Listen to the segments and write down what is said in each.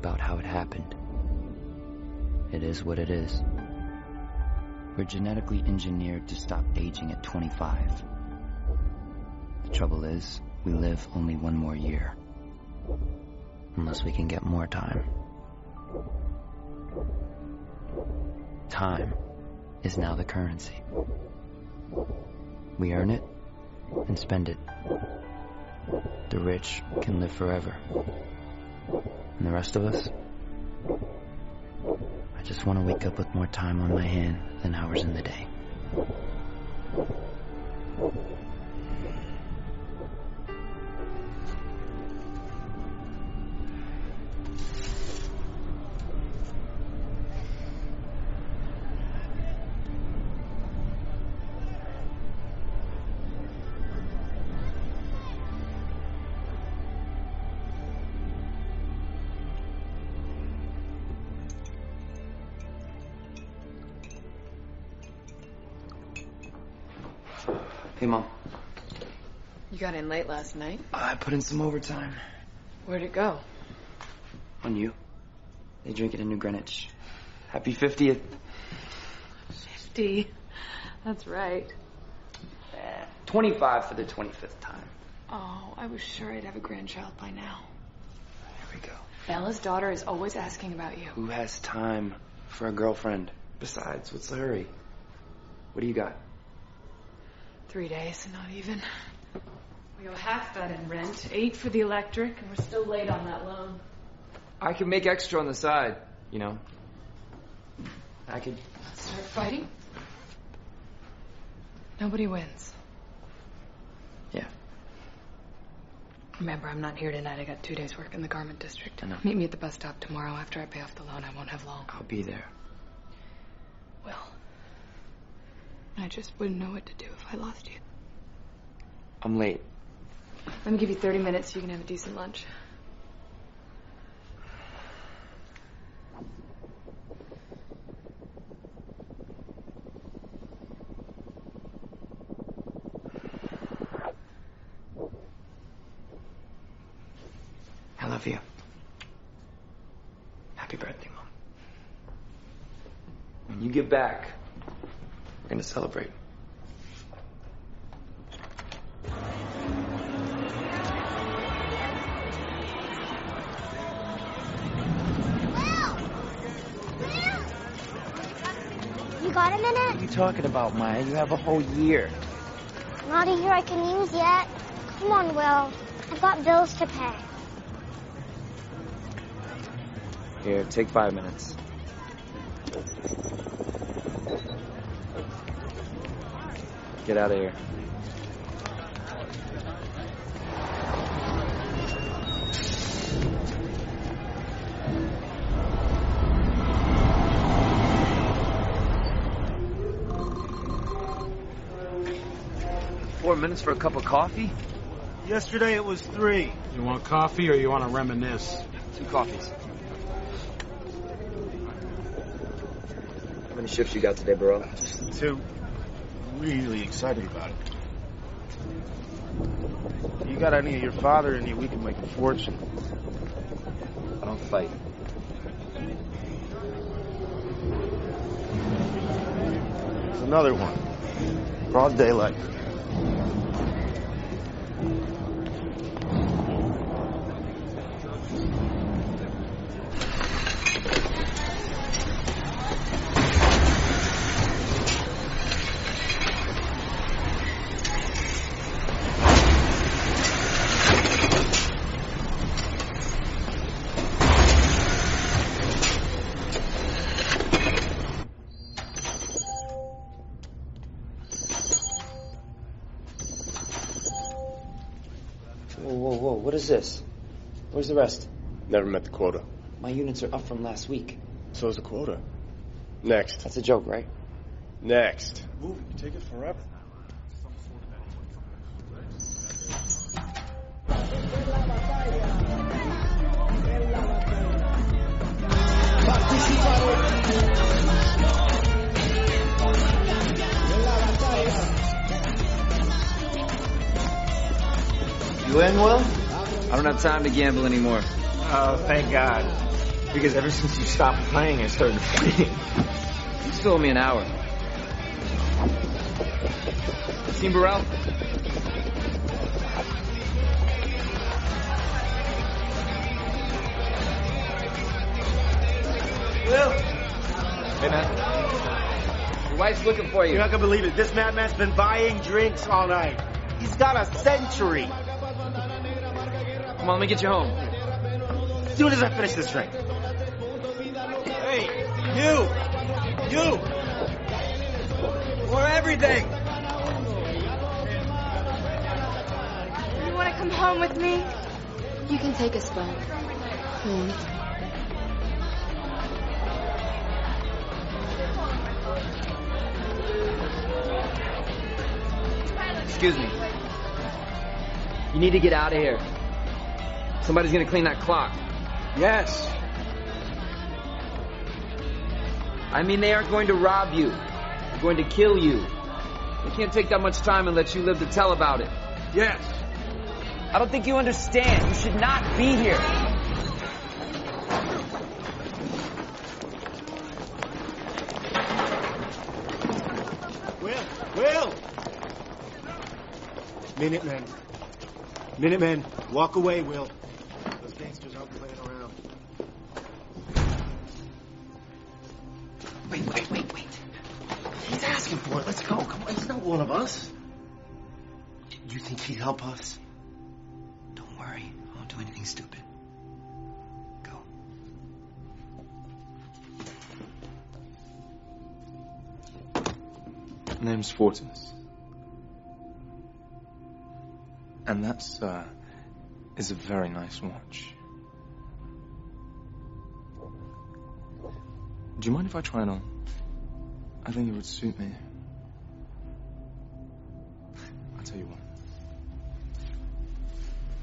about how it happened. It is what it is. We're genetically engineered to stop aging at 25. The trouble is, we live only one more year. Unless we can get more time. Time is now the currency. We earn it and spend it. The rich can live forever. And the rest of us? I just want to wake up with more time on my hand than hours in the day. Hey, Mom. You got in late last night? I put in some overtime. Where'd it go? On you. They drink it in New Greenwich. Happy 50th. 50. That's right. 25 for the 25th time. Oh, I was sure I'd have a grandchild by now. Here we go. Bella's daughter is always asking about you. Who has time for a girlfriend? Besides, what's the hurry? What do you got? 3 days, not even. We owe half that in rent, 8 for the electric, and we're still late on that loan. I can make extra on the side, you know. I could... Start fighting? Nobody wins. Yeah. Remember, I'm not here tonight. I got 2 days work in the garment district. I know. Meet me at the bus stop tomorrow. After I pay off the loan, I won't have long. I'll be there. Well, I just wouldn't know what to do if I lost you. I'm late. Let me give you 30 minutes so you can have a decent lunch. I love you. Happy birthday, Mom. When you get back, we're gonna celebrate. You got a minute? What are you talking about, Maya? You have a whole year. Not a year I can use yet. Come on, Will. I've got bills to pay. Here, take 5 minutes. Get out of here. $4 for a cup of coffee? Yesterday it was 3. You want coffee or you want to reminisce? 2 coffees. How many shifts you got today, bro? Just 2. Really excited about it. You got any of your father in you, we can make a fortune. I don't fight. There's another one. Broad daylight. Whoa, what is this? Where's the rest? Never met the quota. My units are up from last week. So is the quota. Next. That's a joke, right? Next. Move it. You take it forever. You in, Will? I don't have time to gamble anymore. Oh, thank God. Because ever since you stopped playing, I started playing. You still owe me an hour. Seen Burrell? Will! Hey, man. Your wife's looking for you. You're not gonna believe it. This madman's been buying drinks all night. He's got a century. Come on, let me get you home. As soon as I finish this drink. Hey, you! For everything! You want to come home with me? You can take us back. Home. Excuse me. You need to get out of here. Somebody's gonna clean that clock. Yes. I mean, they aren't going to rob you. They're going to kill you. They can't take that much time and let you live to tell about it. Yes. I don't think you understand. You should not be here. Will! Minutemen, walk away, Will. Those gangsters aren't playing around. Wait. He's asking for it. Let's go. Come on, he's not one of us. You think he'd help us? Don't worry. I won't do anything stupid. Go. Name's Fortins. And that's, is a very nice watch. Do you mind if I try it on? I think it would suit me. I'll tell you what.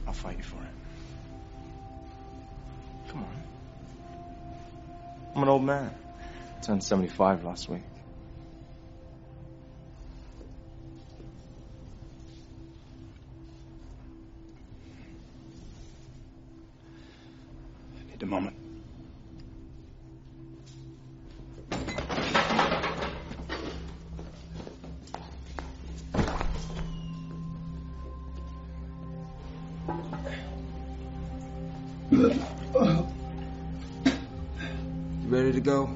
I'll fight you for it. Come on. I'm an old man. I turned 75 last week. I need a moment. You ready to go?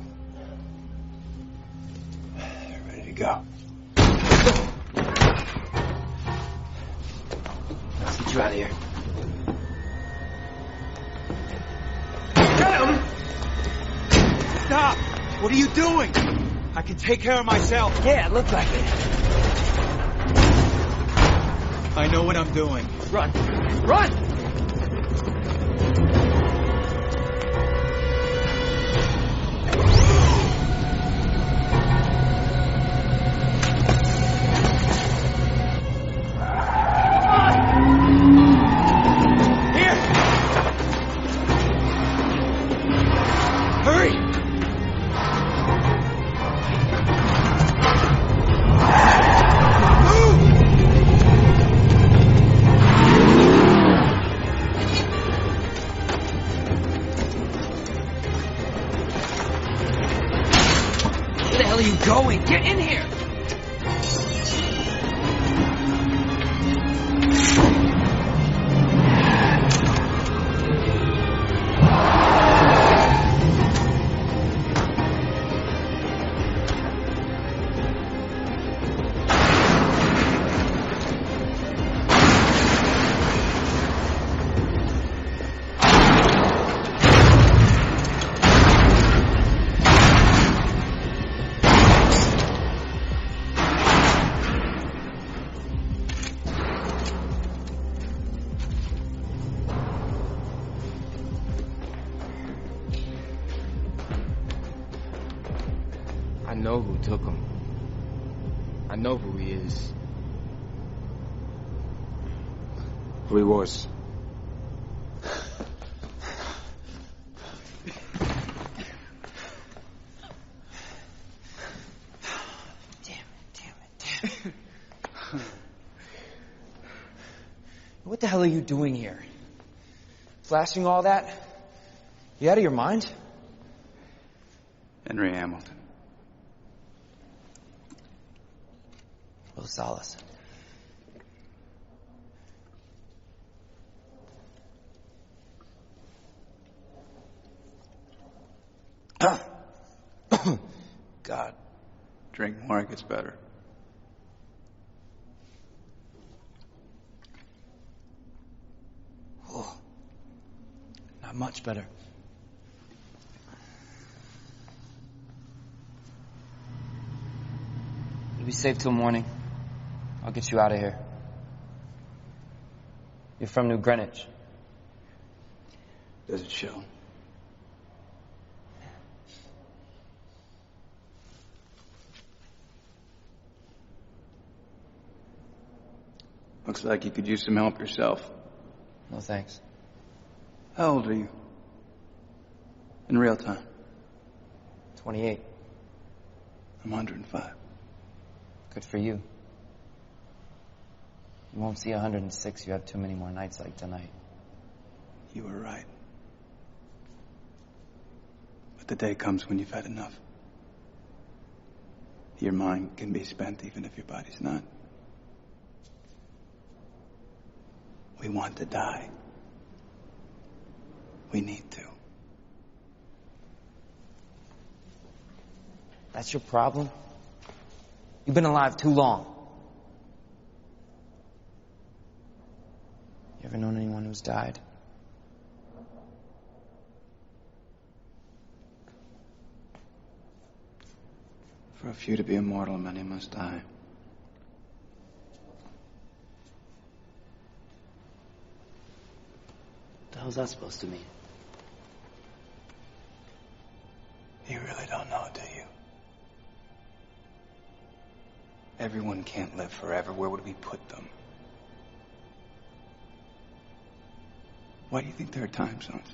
Ready to go. Let's get you out of here. Get him! Stop! What are you doing? I can take care of myself. Yeah, it looked like it. I know what I'm doing. Run! Run! Going. Get in here! I know who took him. I know who he is. Who he was. Damn it. What the hell are you doing here? Flashing all that? You out of your mind? Henry Hamilton. Los Salas. God. Drink more, it gets better. Oh, not much better. You'll be safe till morning. I'll get you out of here. You're from New Greenwich. Does it show? Looks like you could use some help yourself. No thanks. How old are you? In real time? 28. I'm 105. Good for you. You won't see 106. You have too many more nights like tonight. You were right. But the day comes when you've had enough. Your mind can be spent even if your body's not. We want to die. We need to. That's your problem? You've been alive too long. You ever known anyone who's died? For a few to be immortal, many must die. What the hell's that supposed to mean? You really don't know, do you? Everyone can't live forever. Where would we put them? Why do you think there are time zones?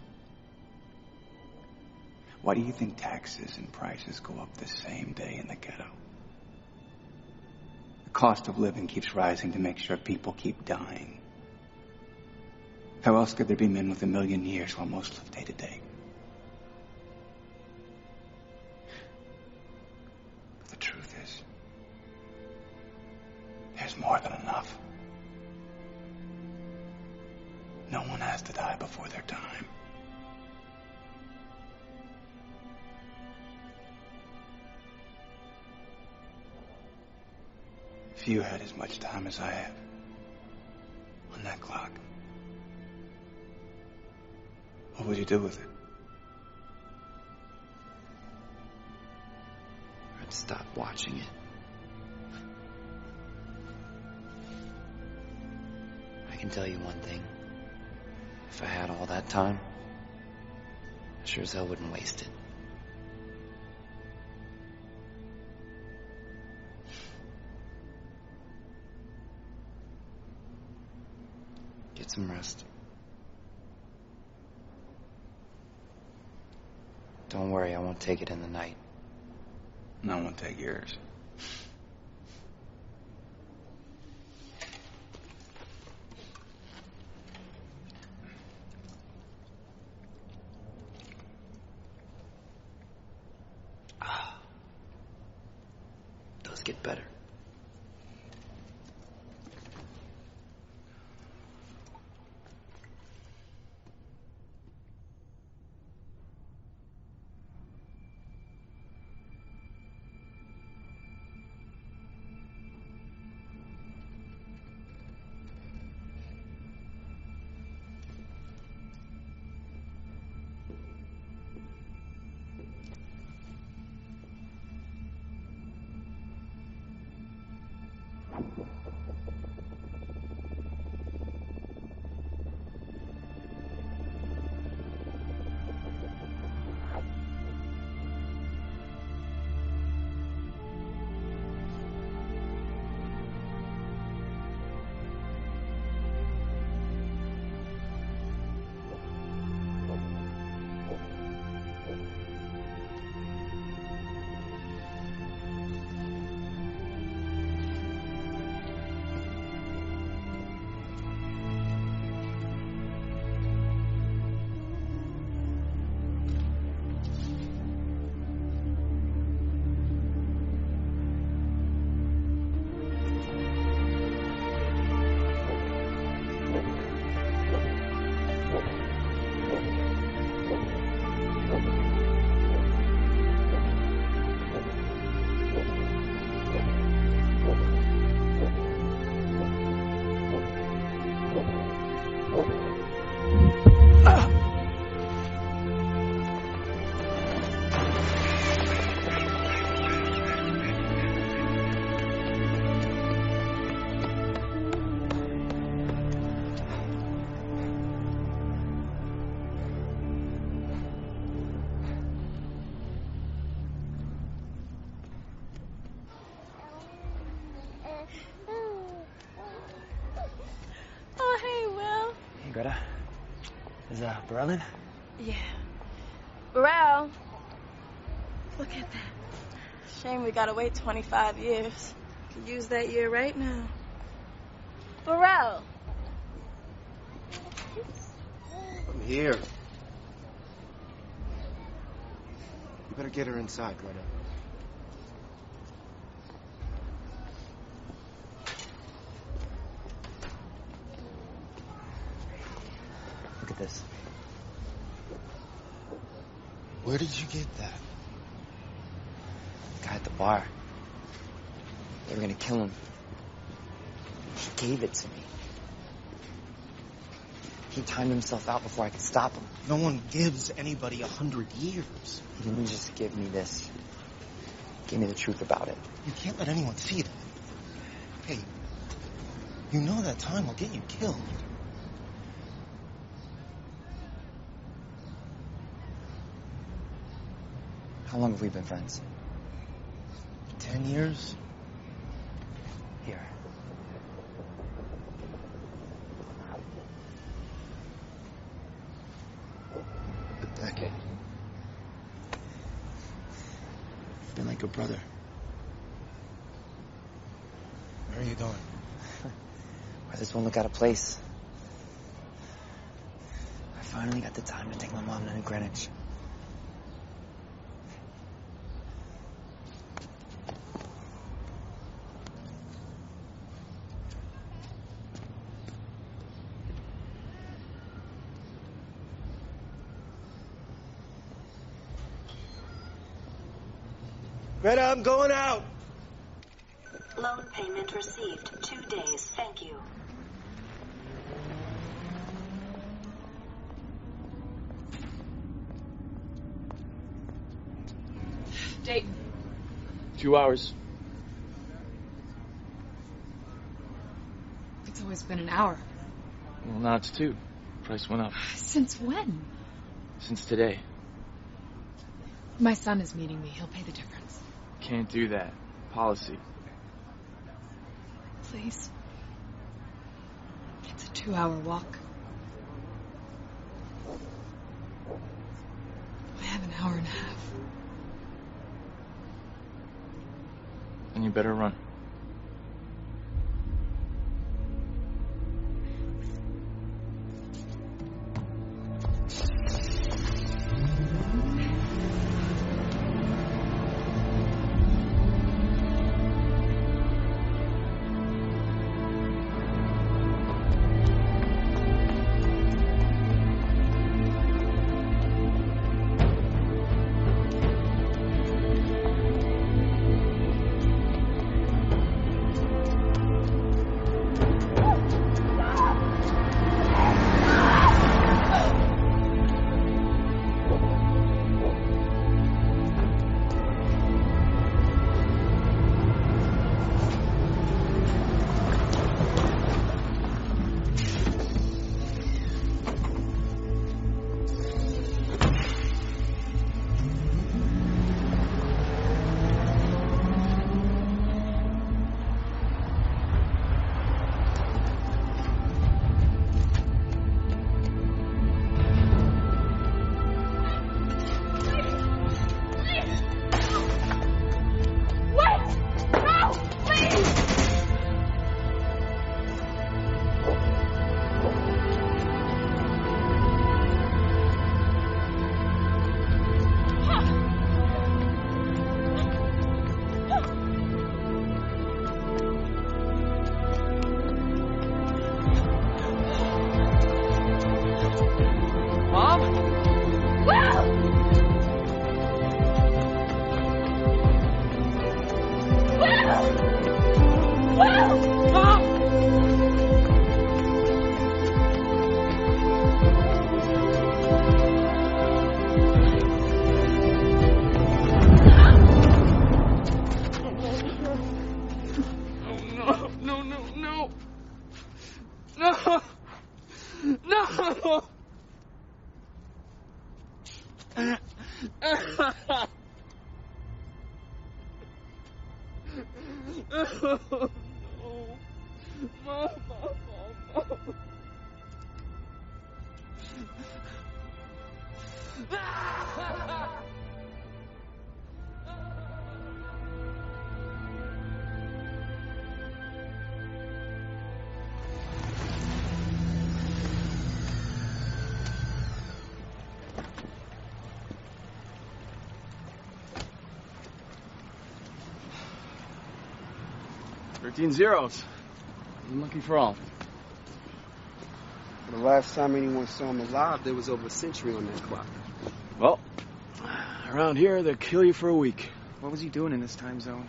Why do you think taxes and prices go up the same day in the ghetto? The cost of living keeps rising to make sure people keep dying. How else could there be men with 1 million years while most live day to day? But the truth is, there's more than enough. No one has to die before their time. If you had as much time as I have on that clock, what would you do with it? I'd stop watching it. I can tell you one thing. If I had all that time, I sure as hell wouldn't waste it. Get some rest. Don't worry, I won't take it in the night. And I won't take yours. Does get better. Oh, hey, Will. Hey, Greta. Is Burrell in? Yeah. Burrell. Look at that. Shame we gotta wait 25 years. Could use that year right now. Burrell. I'm here. You better get her inside, Greta. Look at this. Where did you get that? The guy at the bar. They were gonna kill him. He gave it to me. He timed himself out before I could stop him. No one gives anybody 100 years. He didn't just give me this. He gave me the truth about it. You can't let anyone see that. Hey, you know that time will get you killed. How long have we been friends? 10 years? Here. A decade. You've been like a brother. Where are you going? I just want to look out a place. I finally got the time to take my mom to Greenwich. Greta, I'm going out. Loan payment received. 2 days. Thank you. Dayton. 2 hours. It's always been an hour. Well, now it's 2. Price went up. Since when? Since today. My son is meeting me. He'll pay the difference. Can't do that. Policy. Please. It's a 2-hour walk. I have an hour and a half. And you better run. Thirteen zeros. Unlucky for all. The last time anyone saw him alive, there was over a century on that clock. Well, around here, they'll kill you for a week. What was he doing in this time zone?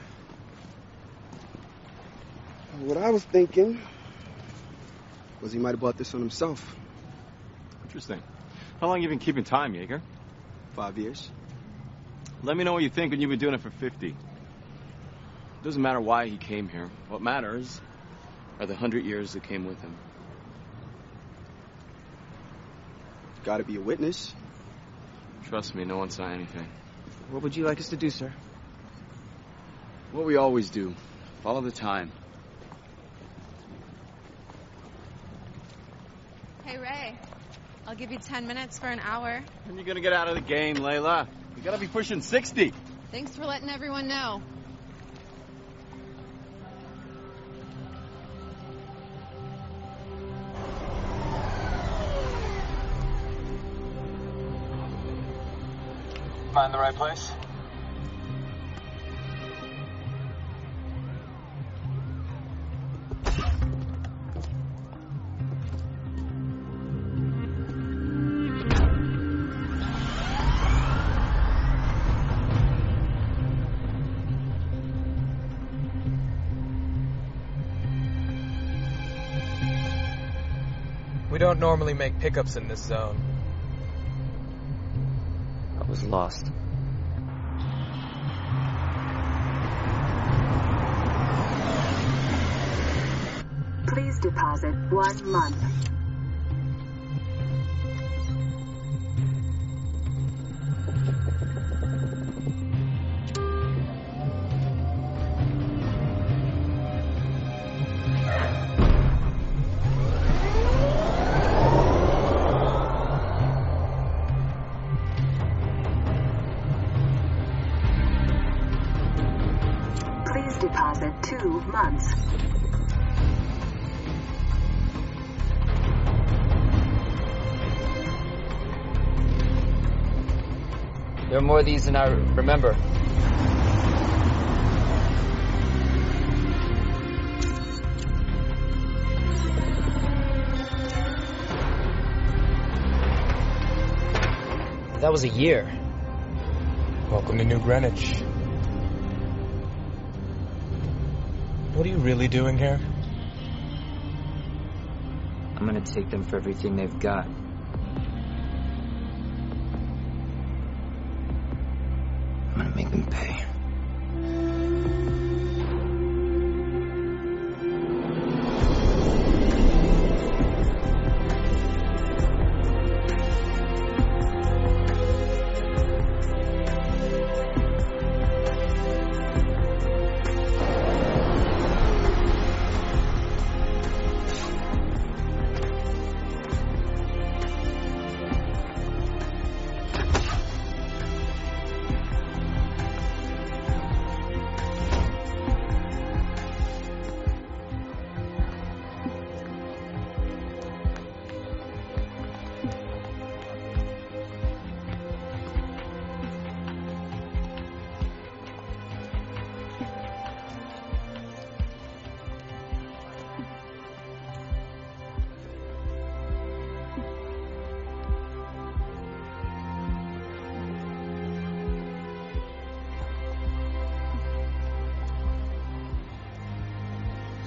What I was thinking was he might have bought this on himself. Interesting. How long you been keeping time, Jaeger? 5 years. Let me know what you think when you've been doing it for 50. Doesn't matter why he came here. What matters are the 100 years that came with him. Got to be a witness. Trust me, no one saw anything. What would you like us to do, sir? What we always do. Follow the time. Hey, Ray. I'll give you 10 minutes for an hour. When are you gonna get out of the game, Layla? You gotta be pushing 60. Thanks for letting everyone know. Find the right place? We don't normally make pickups in this zone. I was lost. Please deposit 1 month. Please deposit 2 months. There are more of these than I remember. That was a year. Welcome to New Greenwich. What are you really doing here? I'm gonna take them for everything they've got. I'm gonna make them pay.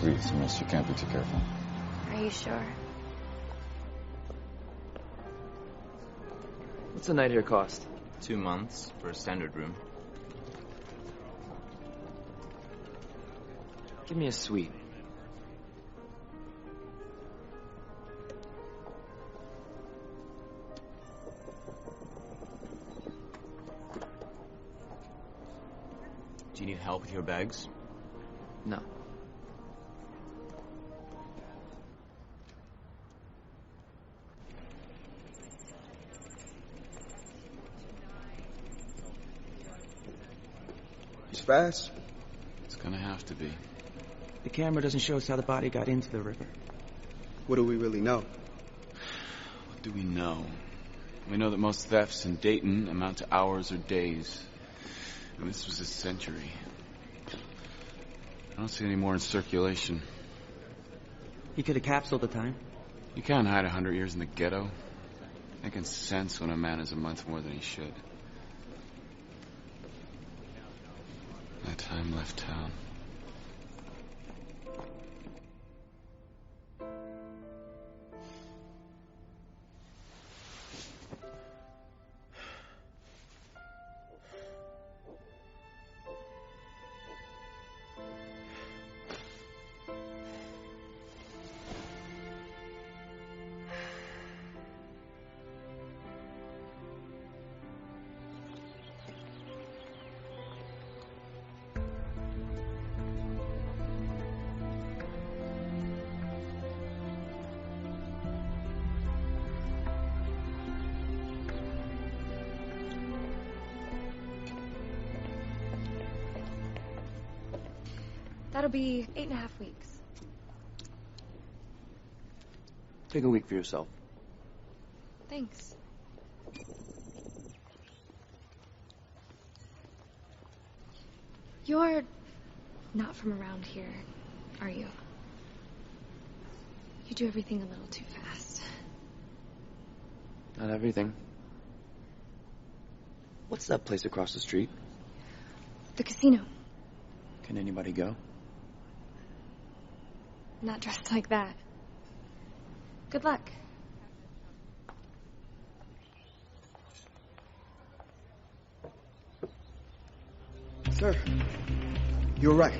Please, miss, you can't be too careful. Are you sure? What's a night here cost? 2 months for a standard room. Give me a suite. Do you need help with your bags? No. He's fast. It's gonna have to be. The camera doesn't show us how the body got into the river. What do we really know? What do we know? We know that most thefts in Dayton amount to hours or days. And this was a century. I don't see any more in circulation. He could have capsuled the time. You can't hide 100 years in the ghetto. Making sense when a man is a month more than he should. That time left town. That'll be 8.5 weeks. Take a week for yourself. Thanks. You're not from around here, are you? You do everything a little too fast. Not everything. What's that place across the street? The casino. Can anybody go? Not dressed like that. Good luck. Sir, you're right.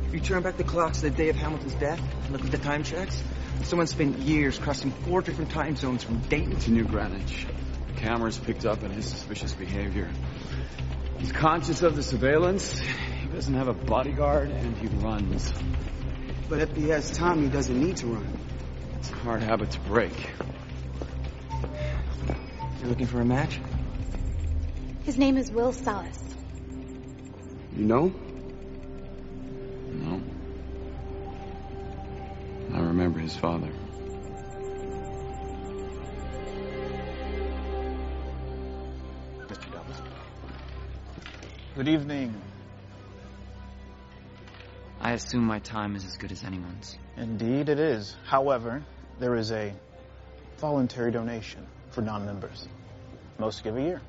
If you turn back the clocks to the day of Hamilton's death, and look at the time checks, someone spent years crossing 4 different time zones from Dayton to New Greenwich. Cameras picked up on his suspicious behavior. He's conscious of the surveillance. He doesn't have a bodyguard, and he runs. But if he has time, he doesn't need to run. It's a hard habit to break. You're looking for a match? His name is Will Salas. You know? No. I remember his father. Mr. Dobbs. Good evening. I assume my time is as good as anyone's. Indeed it is. However, there is a voluntary donation for non-members. Most give a year.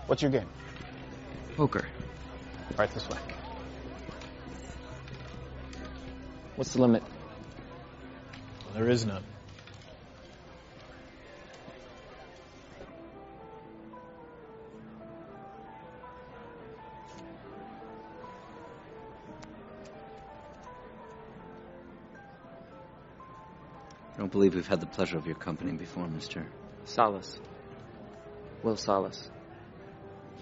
What's your game? Poker. Right this way. What's the limit? Well, there is none. I don't believe we've had the pleasure of your company before, Mr. Salas. Will Salas.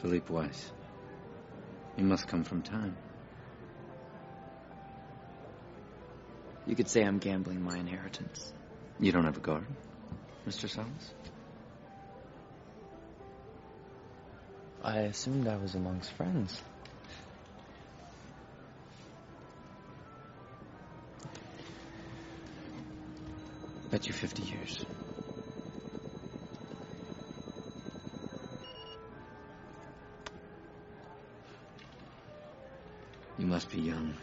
Philippe Weiss. You must come from time. You could say I'm gambling my inheritance. You don't have a guard, Mr. Salas? I assumed I was amongst friends. Bet you 50 years. You must be young.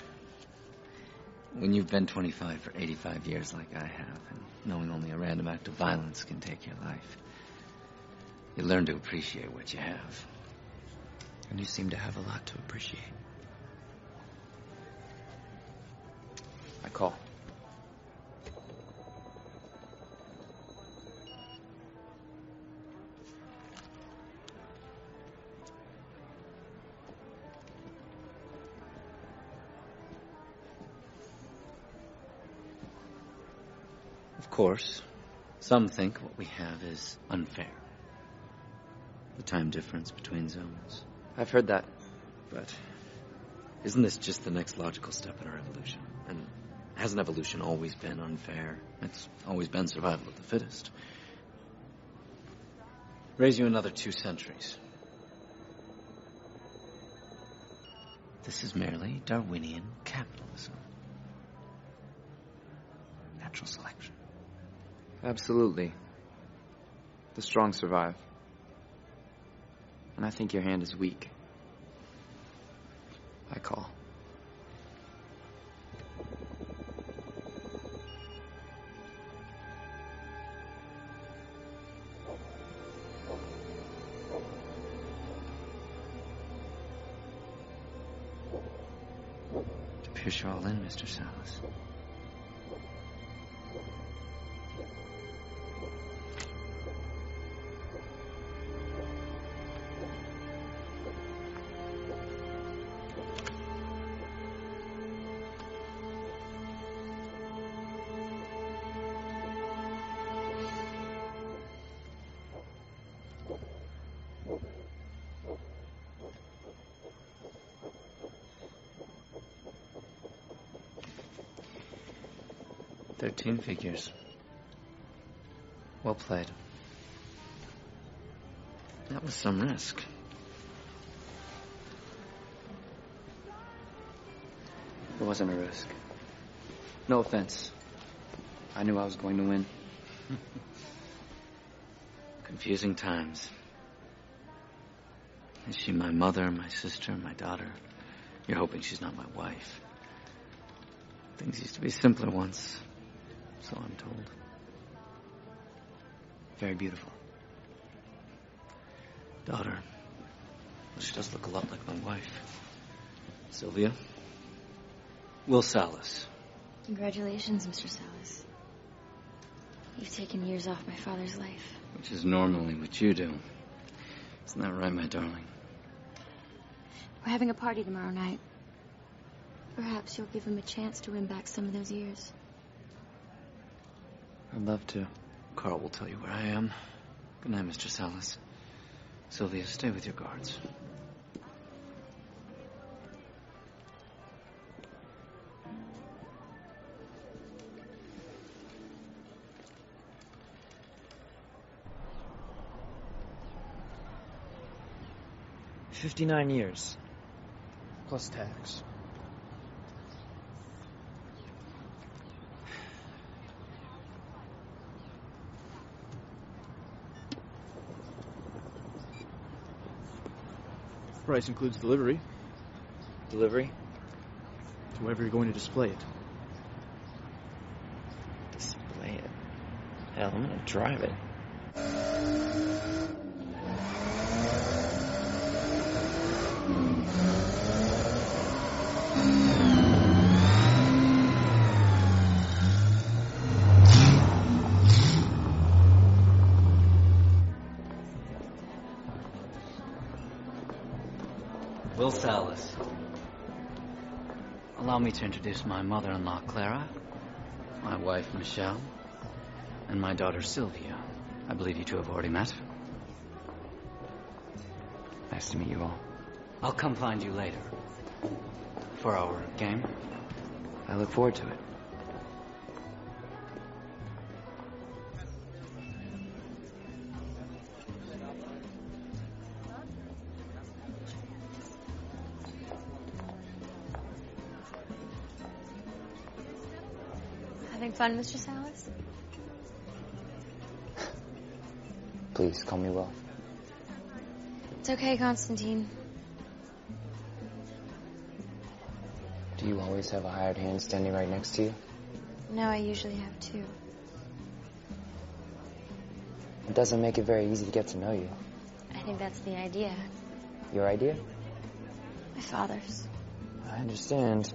When you've been 25 for 85 years like I have, and knowing only a random act of violence can take your life, you learn to appreciate what you have. And you seem to have a lot to appreciate. I call. Of course, some think what we have is unfair. The time difference between zones. I've heard that. But isn't this just the next logical step in our evolution? And Hasn't evolution always been unfair? It's always been survival of the fittest. Raise you another 2 centuries. This is merely Darwinian capitalism. Natural selection. Absolutely. The strong survive. And I think your hand is weak. I call. It appears you're all in, Mr. Salas. Thirteen figures. Well played. That was some risk. It wasn't a risk. No offense. I knew I was going to win. Confusing times. Is she my mother, my sister, my daughter? You're hoping she's not my wife. Things used to be simpler once. So I'm told. Very beautiful. Daughter. Well, she does look a lot like my wife. Sylvia. Will Salas. Congratulations, Mr. Salas. You've taken years off my father's life. Which is normally what you do. Isn't that right, my darling? We're having a party tomorrow night. Perhaps you'll give him a chance to win back some of those years. I'd love to. Carl will tell you where I am. Good night, Mr. Salas. Sylvia, stay with your guards. $59 years. Plus tax. Price includes delivery. Delivery? To wherever you're going to display it. Display it? Hell, I'm gonna drive it. Will Salas. Allow me to introduce my mother-in-law, Clara, my wife, Michelle, and my daughter, Sylvia. I believe you two have already met. Nice to meet you all. I'll come find you later. For our game. I look forward to it. Having fun, Mr. Salas? Please, call me Will. It's okay, Constantine. Do you always have a hired hand standing right next to you? No, I usually have two. It doesn't make it very easy to get to know you. I think that's the idea. Your idea? My father's. I understand.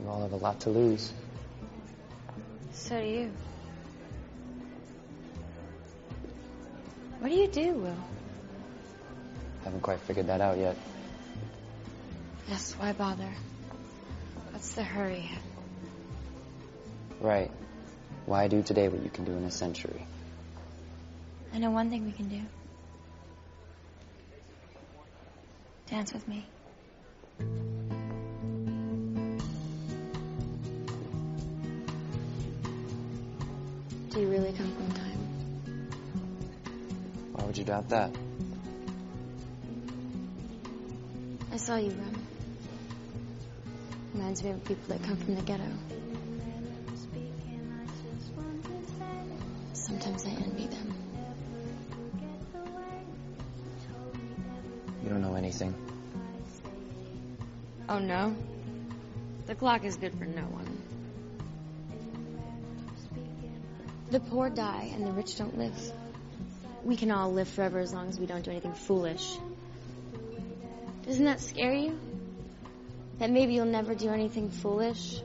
You all have a lot to lose. So do you. What do you do, Will? Haven't quite figured that out yet. Yes, why bother? What's the hurry? Right. Why do today what you can do in a century? I know one thing we can do. Dance with me. you really come from time. Why would you doubt that? I saw you run. Reminds me of people that come from the ghetto. Sometimes I envy them. You don't know anything. Oh, no? The clock is good for no one. The poor die and the rich don't live. We can all live forever as long as we don't do anything foolish. Doesn't that scare you? That maybe you'll never do anything foolish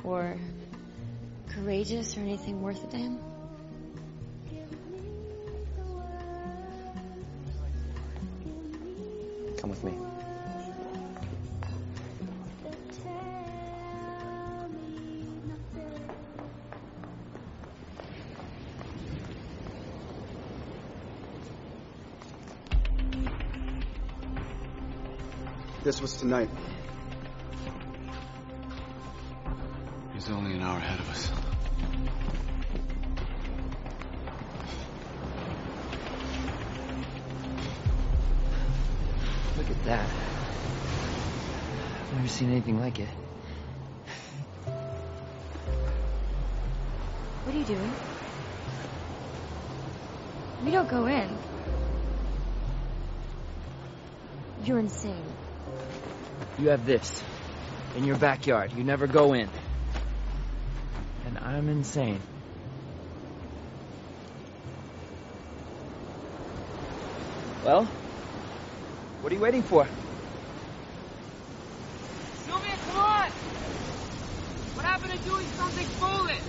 or courageous or anything worth a damn? Come with me. This was tonight. He's only an hour ahead of us. Look at that. I've never seen anything like it. What are you doing? We don't go in. You're insane. You have this in your backyard. You never go in. And I'm insane. Well, what are you waiting for? Sylvia, come on! What happened to doing something foolish?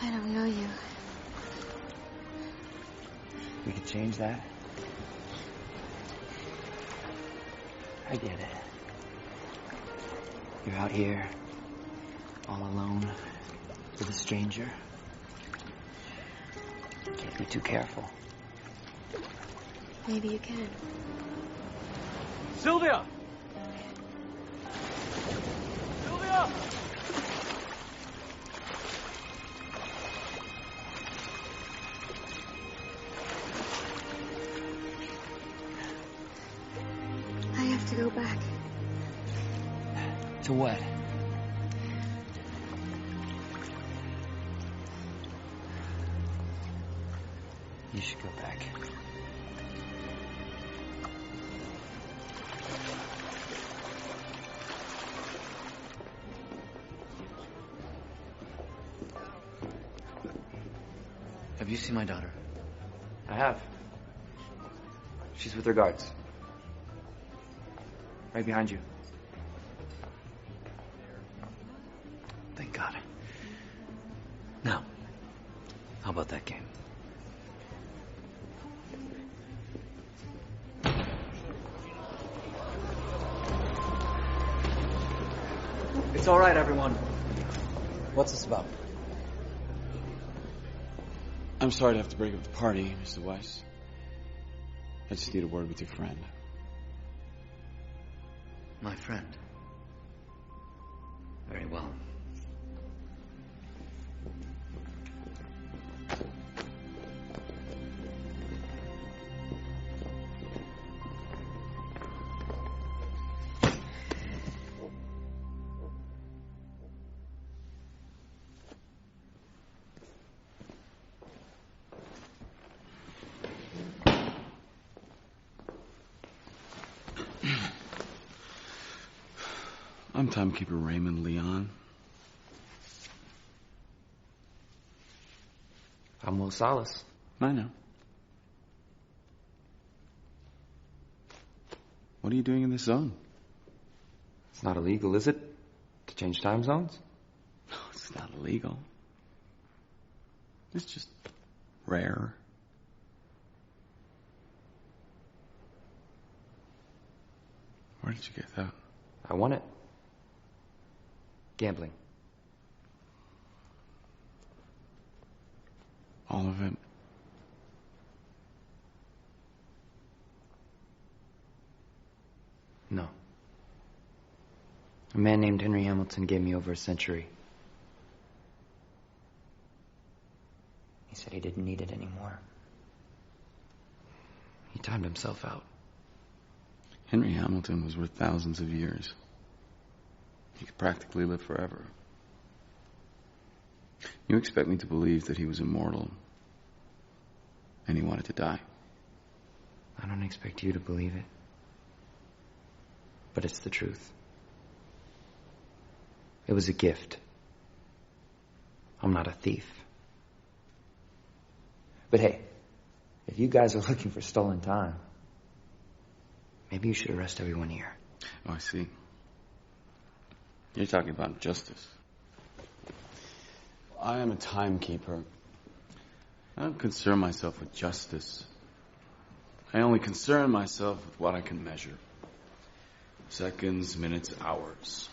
I don't know you. We could change that. I get it. You're out here, all alone, with a stranger. Can't be too careful. Maybe you can. Sylvia! Sylvia! I have to go back. To what? You should go back. Have you seen my daughter? I have. She's with her guards. Right behind you. Thank God. Now, how about that game? It's all right, everyone. What's this about? I'm sorry to have to break up the party, Mr. Weiss. I just need a word with your friend. My friend. Very well. I'm timekeeper Raymond Leon. I'm Will Salas. I know. What are you doing in this zone? It's not illegal, is it? To change time zones? No, it's not illegal. It's just rare. Where did you get that? I won it. Gambling. All of it. No. A man named Henry Hamilton gave me over a century. He said he didn't need it anymore. He timed himself out. Henry Hamilton was worth thousands of years. He could practically live forever. You expect me to believe that he was immortal and he wanted to die? I don't expect you to believe it. But it's the truth. It was a gift. I'm not a thief. But hey, if you guys are looking for stolen time, maybe you should arrest everyone here. Oh, I see. You're talking about justice. I am a timekeeper. I don't concern myself with justice. I only concern myself with what I can measure. Seconds, minutes, hours.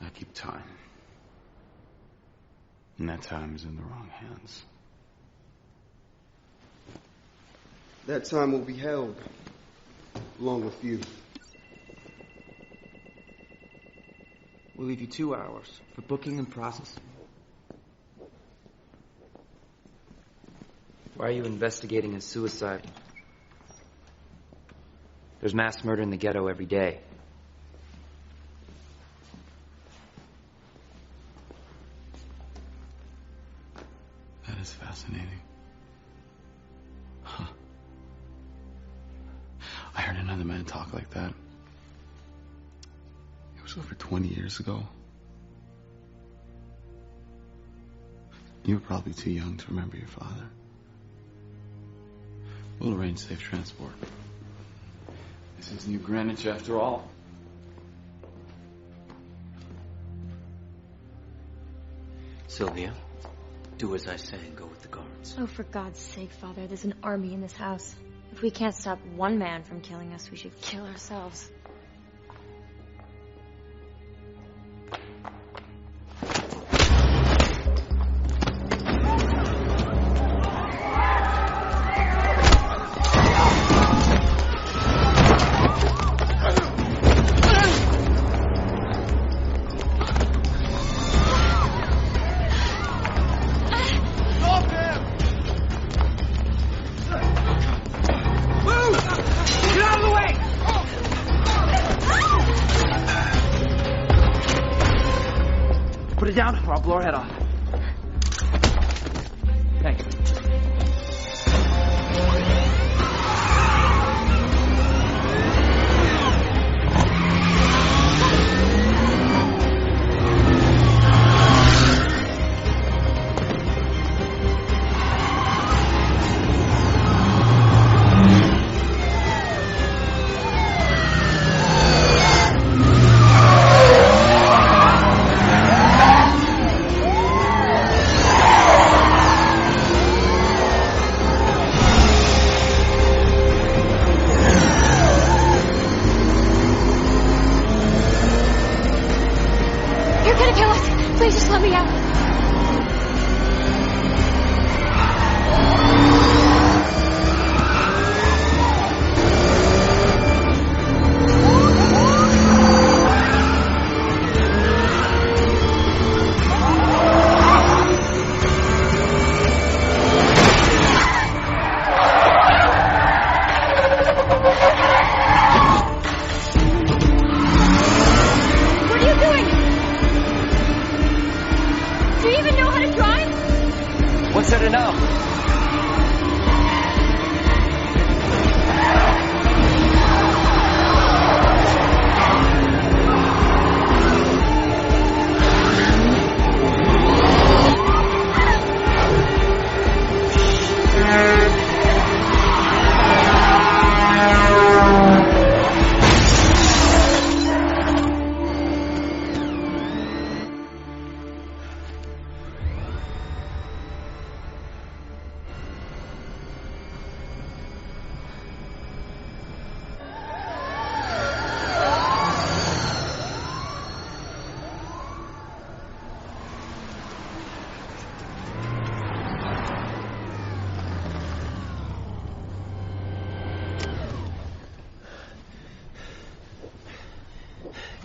I keep time. And that time is in the wrong hands. That time will be held, along with you. We'll leave you 2 hours for booking and processing. Why are you investigating a suicide? There's mass murder in the ghetto every day. That is fascinating. Huh. I heard another man talk like that. It was over 20 years ago. You were probably too young to remember your father. We'll arrange safe transport. This is New Greenwich after all. Sylvia, do as I say and go with the guards. Oh, for God's sake, Father, there's an army in this house. If we can't stop one man from killing us, we should kill ourselves. Put it down or I'll blow her head off. Thanks. Please just let me out. What are you doing?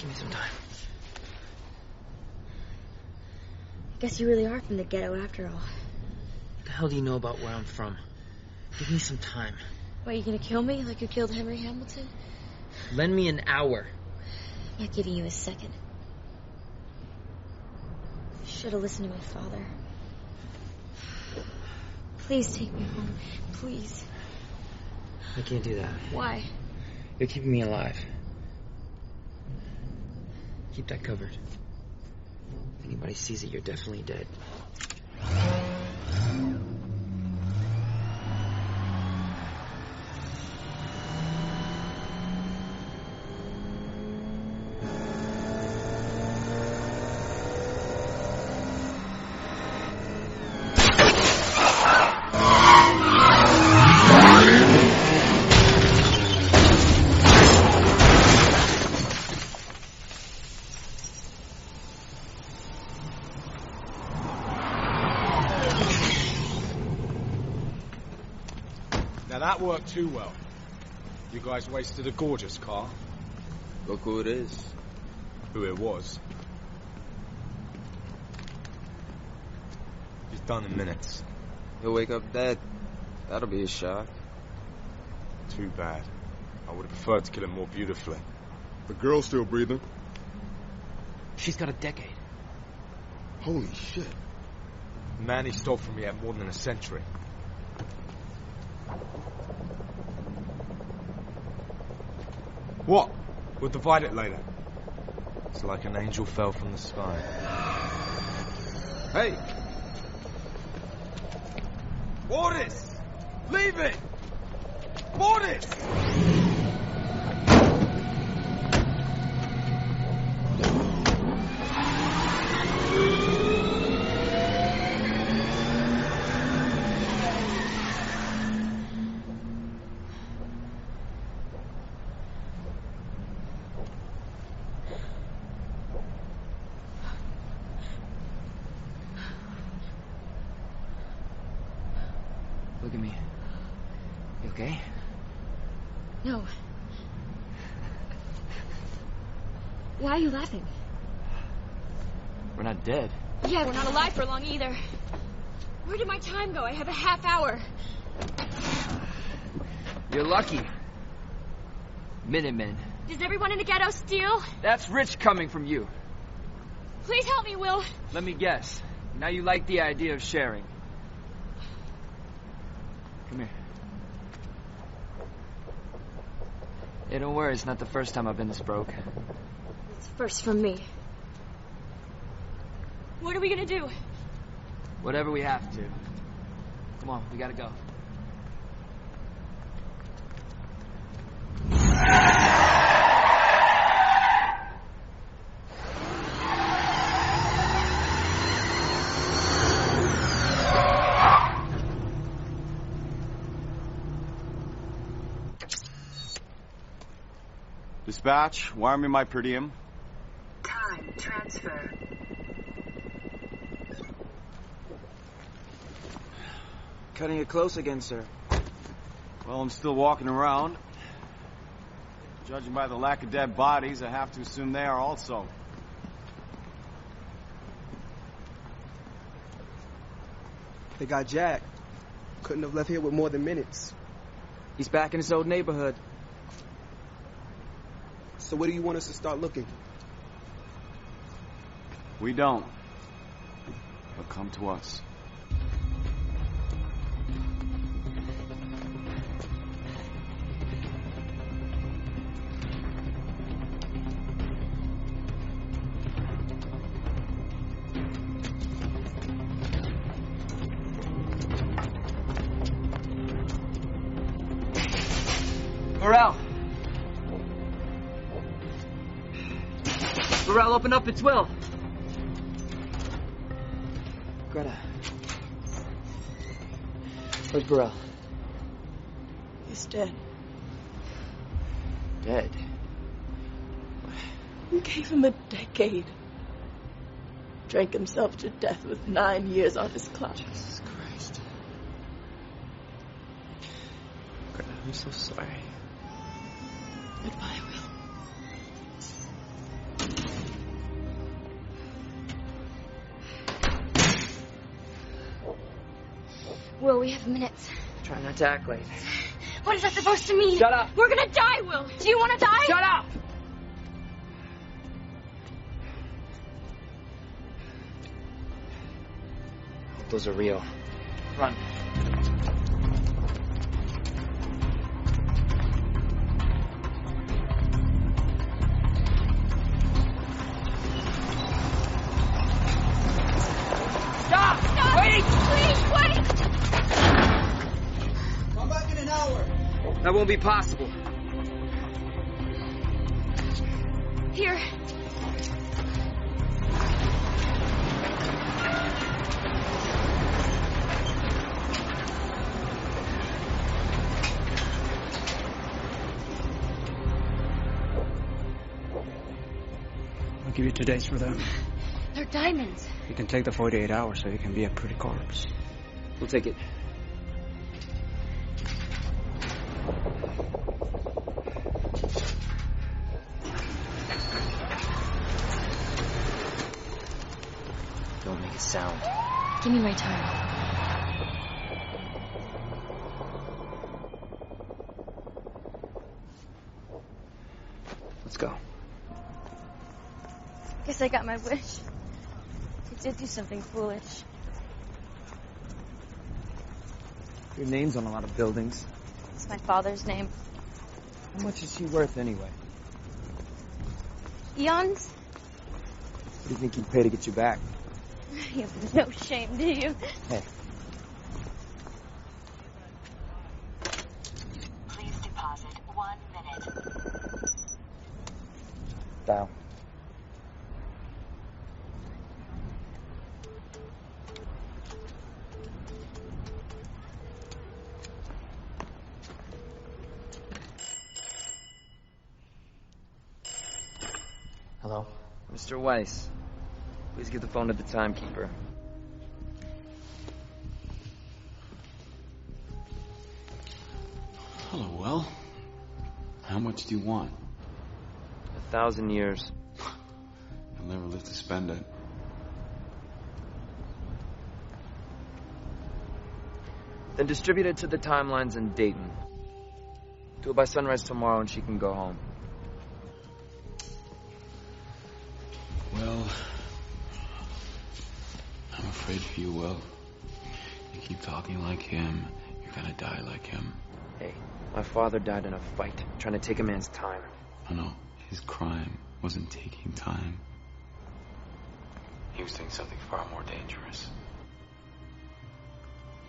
Give me some time. Guess you really are from the ghetto after all. What the hell do you know about where I'm from? Give me some time. What, you gonna kill me like you killed Henry Hamilton? Lend me an hour. I'm not giving you a second. Should have listened to my father. Please take me home. Please. I can't do that. Why? You're keeping me alive. Keep that covered. If anybody sees it, you're definitely dead. Now that worked too well. You guys wasted a gorgeous car. Look who it is. Who it was. He's done in minutes. He'll wake up dead. That'll be a shock. Too bad. I would have preferred to kill him more beautifully. The girl's still breathing. She's got a decade. Holy shit. The man he stole from me had more than a century. What? We'll divide it later. It's like an angel fell from the sky. Hey! Orders! Leave it! Orders! Look at me. You okay? No. Why are you laughing? We're not dead. Yeah, we're not alive for long either. Where did my time go? I have a half hour. You're lucky. Minutemen. Does everyone in the ghetto steal? That's rich coming from you. Please help me, Will. Let me guess. Now you like the idea of sharing. Come here. Hey, don't worry. It's not the first time I've been this broke. It's first from me. What are we gonna do? Whatever we have to. Come on, we gotta go. Dispatch, wire me my per diem. Time transfer. Cutting it close again, sir. Well, I'm still walking around. Judging by the lack of dead bodies, I have to assume they are also. They got Jack. Couldn't have left here with more than minutes. He's back in his old neighborhood. So where do you want us to start looking? We don't. But come to us. Burrell! Burrell, open up, it's Will. Greta. Where's Burrell? He's dead. Dead? We gave him a decade. Drank himself to death with 9 years on his clock. Jesus Christ. Greta, I'm so sorry. Goodbye, Will. Will, we have minutes. Try not to act late. What is that supposed to mean? Shut up! We're gonna die, Will. Do you want to die? Shut up! Those are real. Run. Stop! Stop! Wait! Please, wait! Come back in an hour. That won't be possible. Here. I'll give you 2 days for them. They're diamonds. You can take the 48 hours so you can be a pretty corpse. We'll take it. Don't make a sound. Give me my time. Let's go. Guess I got my wish. I did do something foolish. Your name's on a lot of buildings. It's my father's name. How much is she worth anyway? Eons? What do you think he'd pay to get you back? You have no shame, do you? Hey. Please deposit 1 minute. Down. Hello? Mr. Weiss, please give the phone to the timekeeper. Hello, Will. How much do you want? 1,000 years. I'll never live to spend it. Then distribute it to the timelines in Dayton. Do it by sunrise tomorrow and she can go home. Well, I'm afraid for you, Will. You keep talking like him, you're gonna die like him. Hey, my father died in a fight, trying to take a man's time. No, his crime wasn't taking time. He was doing something far more dangerous.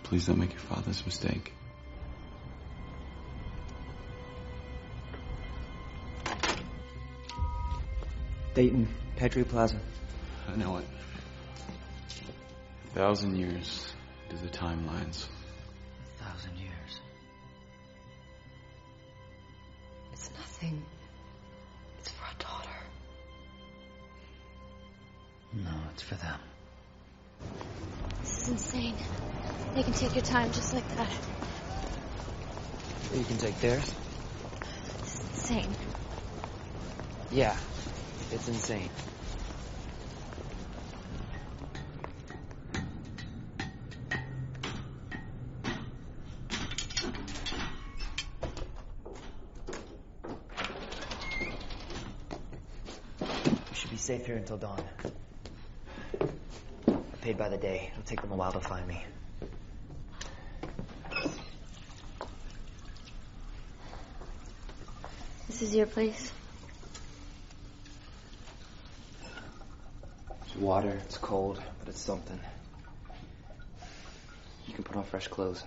Please don't make your father's mistake. Dayton, Petrie Plaza. I know it. 1,000 years to the timelines. 1,000 years. It's nothing. It's for a daughter. No, it's for them. This is insane. They can take your time just like that. You can take theirs? This is insane. Yeah, it's insane. We should be safe here until dawn. Paid by the day. It'll take them a while to find me. This is your place. It's water, it's cold, but it's something. You can put on fresh clothes.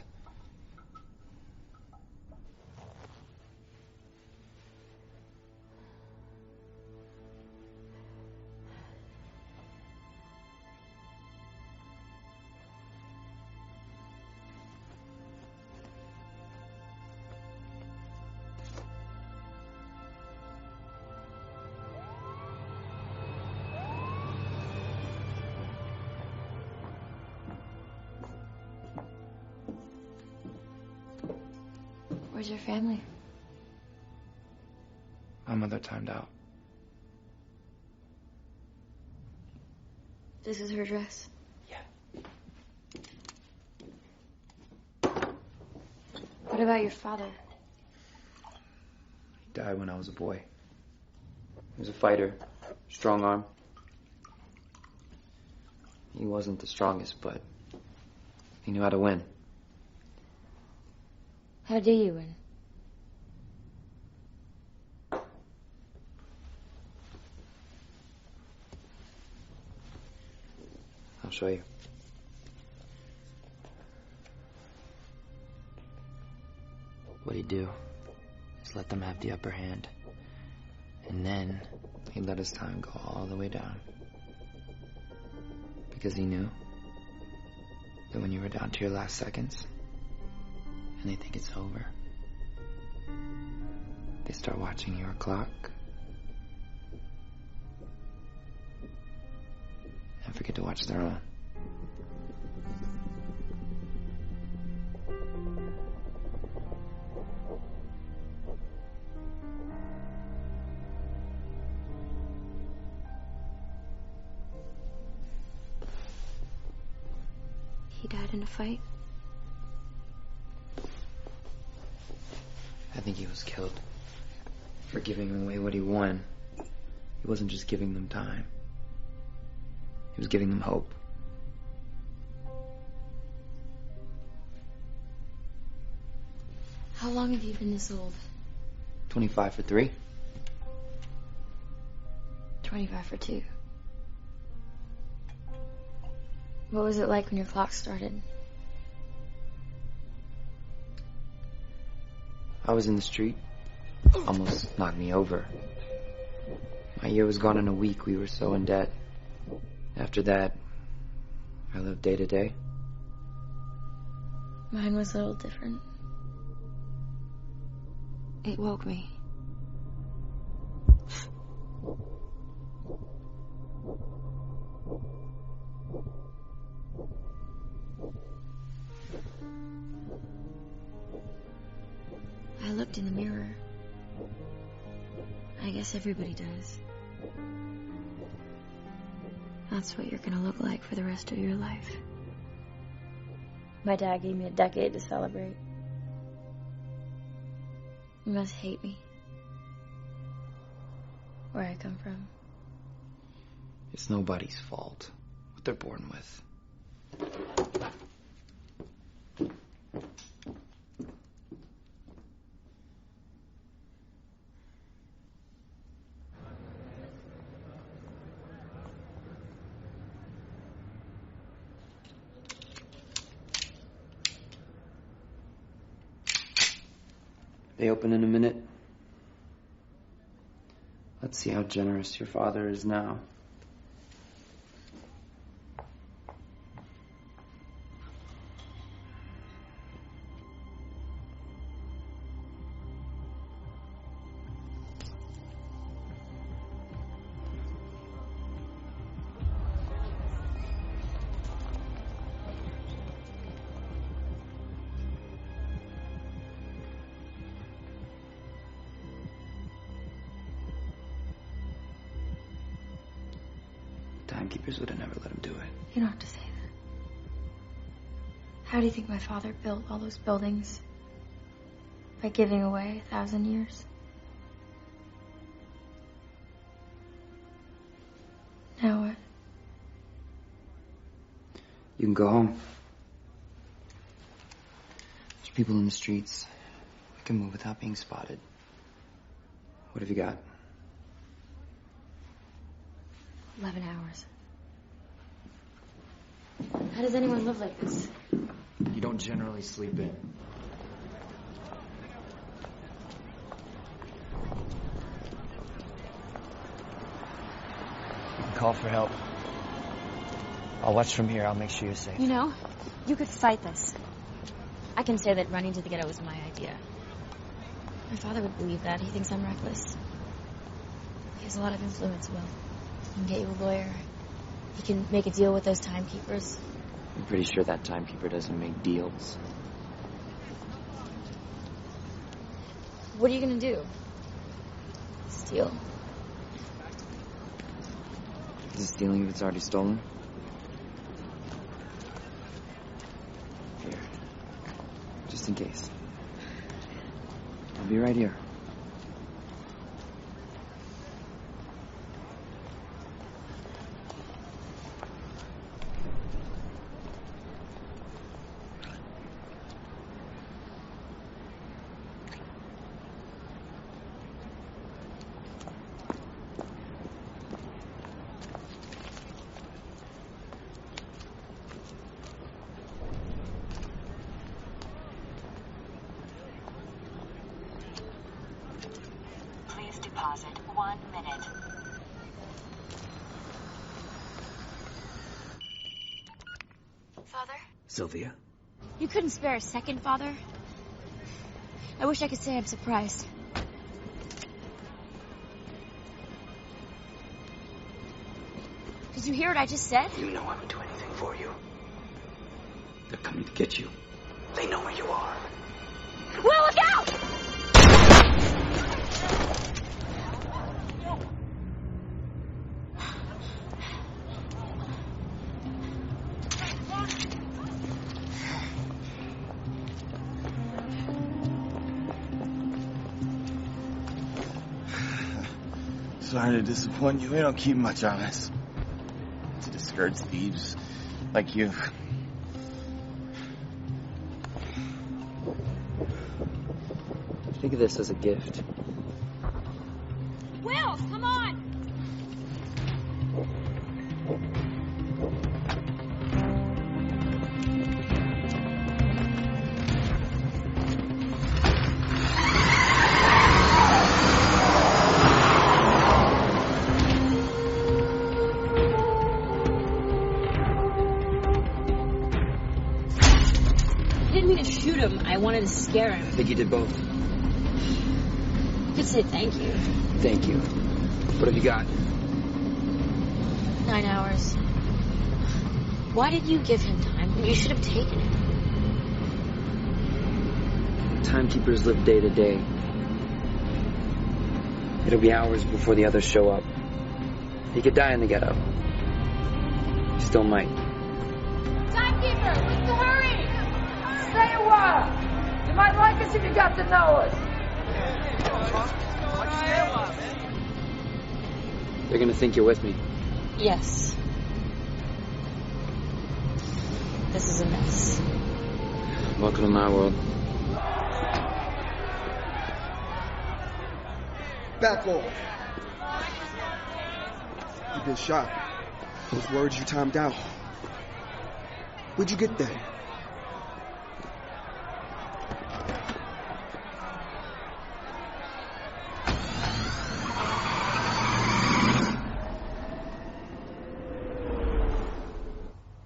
Where's your family? My mother timed out. This is her dress. What about your father? He died when I was a boy. He was a fighter, strong arm. He wasn't the strongest, but he knew how to win. How do you win? I'll show you. What he'd do is let them have the upper hand. And then he'd let his time go all the way down. Because he knew that when you were down to your last seconds and they think it's over, they start watching your clock and forget to watch their own. He died in a fight? I think he was killed for giving away what he won. He wasn't just giving them time. He was giving them hope. How long have you been this old? 25 for 3. 25 for 2. What was it like when your clock started? I was in the street. Almost knocked me over. My year was gone in a week. We were so in debt. After that, I lived day to day. Mine was a little different. It woke me. I looked in the mirror. I guess everybody does. That's what you're gonna look like for the rest of your life. My dad gave me a decade to celebrate. You must hate me. Where I come from. It's nobody's fault. What they're born with. They open in a minute. Let's see how generous your father is now. Timekeepers would have never let him do it. You don't have to say that. How do you think my father built all those buildings? By giving away 1,000 years? Now what? You can go home. There's people in the streets. I can move without being spotted. What have you got? 11 hours. How does anyone live like this? You don't generally sleep in. You can call for help. I'll watch from here. I'll make sure you're safe. You know, you could fight this. I can say that running to the ghetto was my idea. My father would believe that. He thinks I'm reckless. He has a lot of influence, Will. He can get you a lawyer. He can make a deal with those timekeepers. I'm pretty sure that timekeeper doesn't make deals. What are you gonna do? Steal? Is it stealing if it's already stolen? Here. Just in case. I'll be right here. Please deposit 1 minute. Father? Sylvia? You couldn't spare a second, Father? I wish I could say I'm surprised. Did you hear what I just said? You know I would do anything for you. They're coming to get you. They know where you are. Will, look out! Sorry to disappoint you. We don't keep much on us. To discourage thieves like you. Think of this as a gift. Will, come on! I didn't mean to shoot him. I wanted to scare him. I think you did both. Just say thank you. Thank you. What have you got? 9 hours. Why did you give him time? You should have taken it. Timekeepers live day to day. It'll be hours before the others show up. He could die in the ghetto. He still might. Timekeeper, what's the hurry? Stay a while. You might like us if you got to know us. They're gonna think you're with me. Yes. This is a mess. Welcome to my world. Back off. You've been shot. Those words you timed out. Where'd you get that?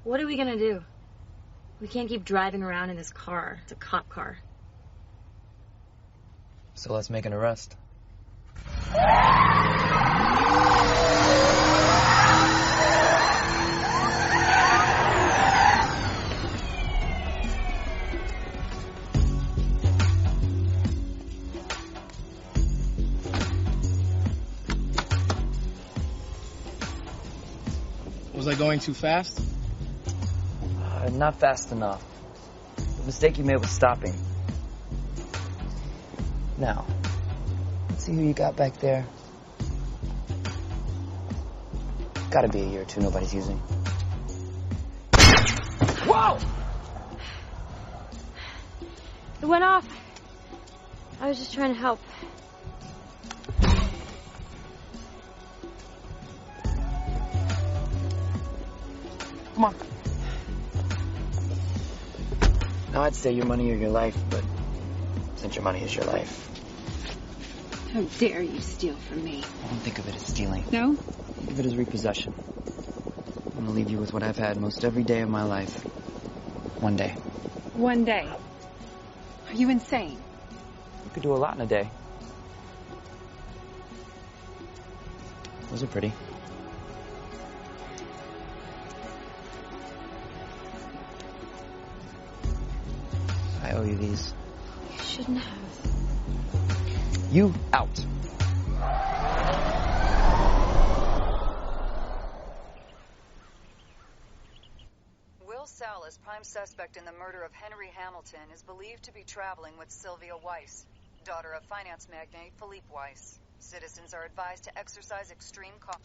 What are we gonna do? We can't keep driving around in this car. It's a cop car. So let's make an arrest. Was I going too fast? Not fast enough. The mistake you made was stopping. Now, see who you got back there? Gotta be a year or two nobody's using. Whoa! It went off. I was just trying to help. Come on. Now, I'd say your money or your life, but since your money is your life... How dare you steal from me? I don't think of it as stealing. No? Think of it as repossession. I'm gonna leave you with what I've had most every day of my life. One day. One day. Are you insane? You could do a lot in a day. Those are pretty. I owe you these. You shouldn't have. You out. Will Salas, prime suspect in the murder of Henry Hamilton, is believed to be traveling with Sylvia Weiss. daughter of finance magnate Philippe Weiss. Citizens are advised to exercise extreme caution.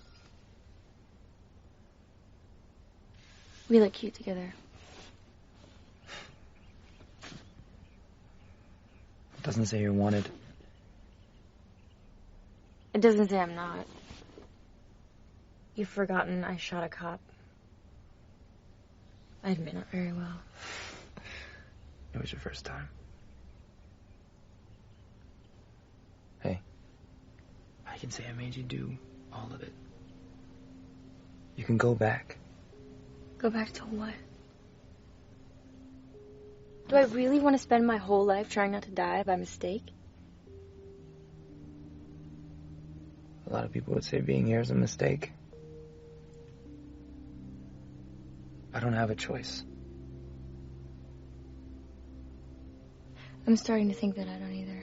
We look cute together. It doesn't say you're wanted. It doesn't say I'm not. You've forgotten I shot a cop. I admit not very well. It was your first time. Hey, I can say I made you do all of it. You can go back. Go back to what? Do I really want to spend my whole life trying not to die by mistake? A lot of people would say being here is a mistake. I don't have a choice. I'm starting to think that I don't either.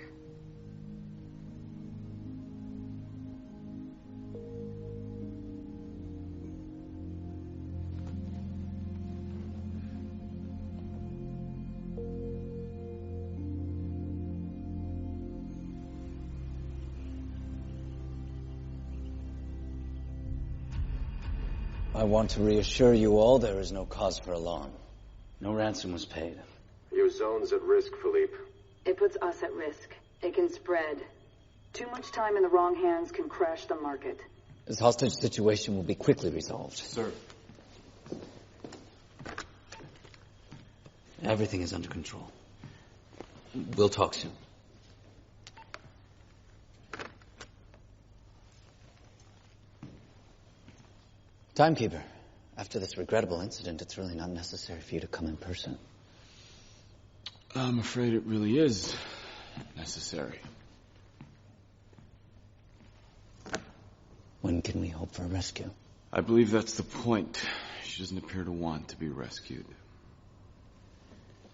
I want to reassure you all there is no cause for alarm. No ransom was paid. Your zone's at risk, Philippe. It puts us at risk. It can spread. Too much time in the wrong hands can crash the market. This hostage situation will be quickly resolved. Sir. Everything is under control. We'll talk soon. Timekeeper, after this regrettable incident, it's really not necessary for you to come in person. I'm afraid it really is necessary. When can we hope for a rescue? I believe that's the point. She doesn't appear to want to be rescued.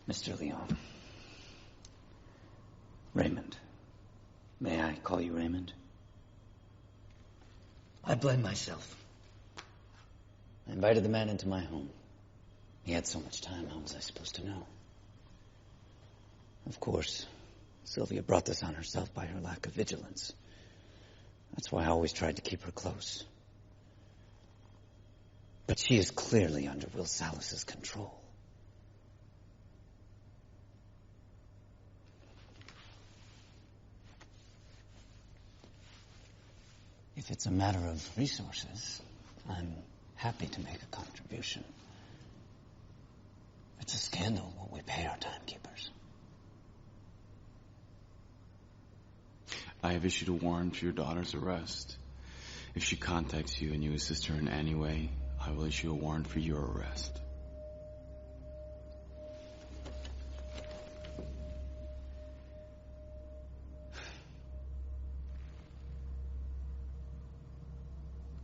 Mr. Leon. Raymond. May I call you Raymond? I blame myself. I invited the man into my home. He had so much time, how was I supposed to know? Of course, Sylvia brought this on herself by her lack of vigilance. That's why I always tried to keep her close. But she is clearly under Will Salas's control. If it's a matter of resources, I'm happy to make a contribution. It's a scandal what we pay our timekeepers. I have issued a warrant for your daughter's arrest. If she contacts you and you assist her in any way, I will issue a warrant for your arrest.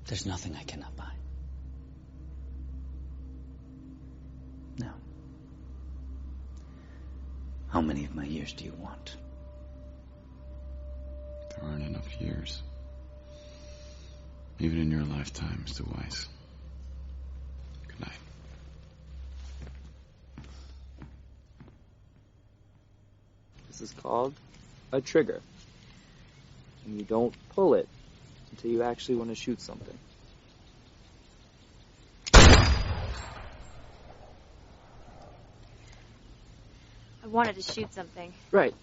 There's nothing I cannot buy. Now, how many of my years do you want? There aren't enough years. Even in your lifetime, Mr. Weiss. Good night. This is called a trigger. And you don't pull it until you actually want to shoot something. I wanted to shoot something. Right.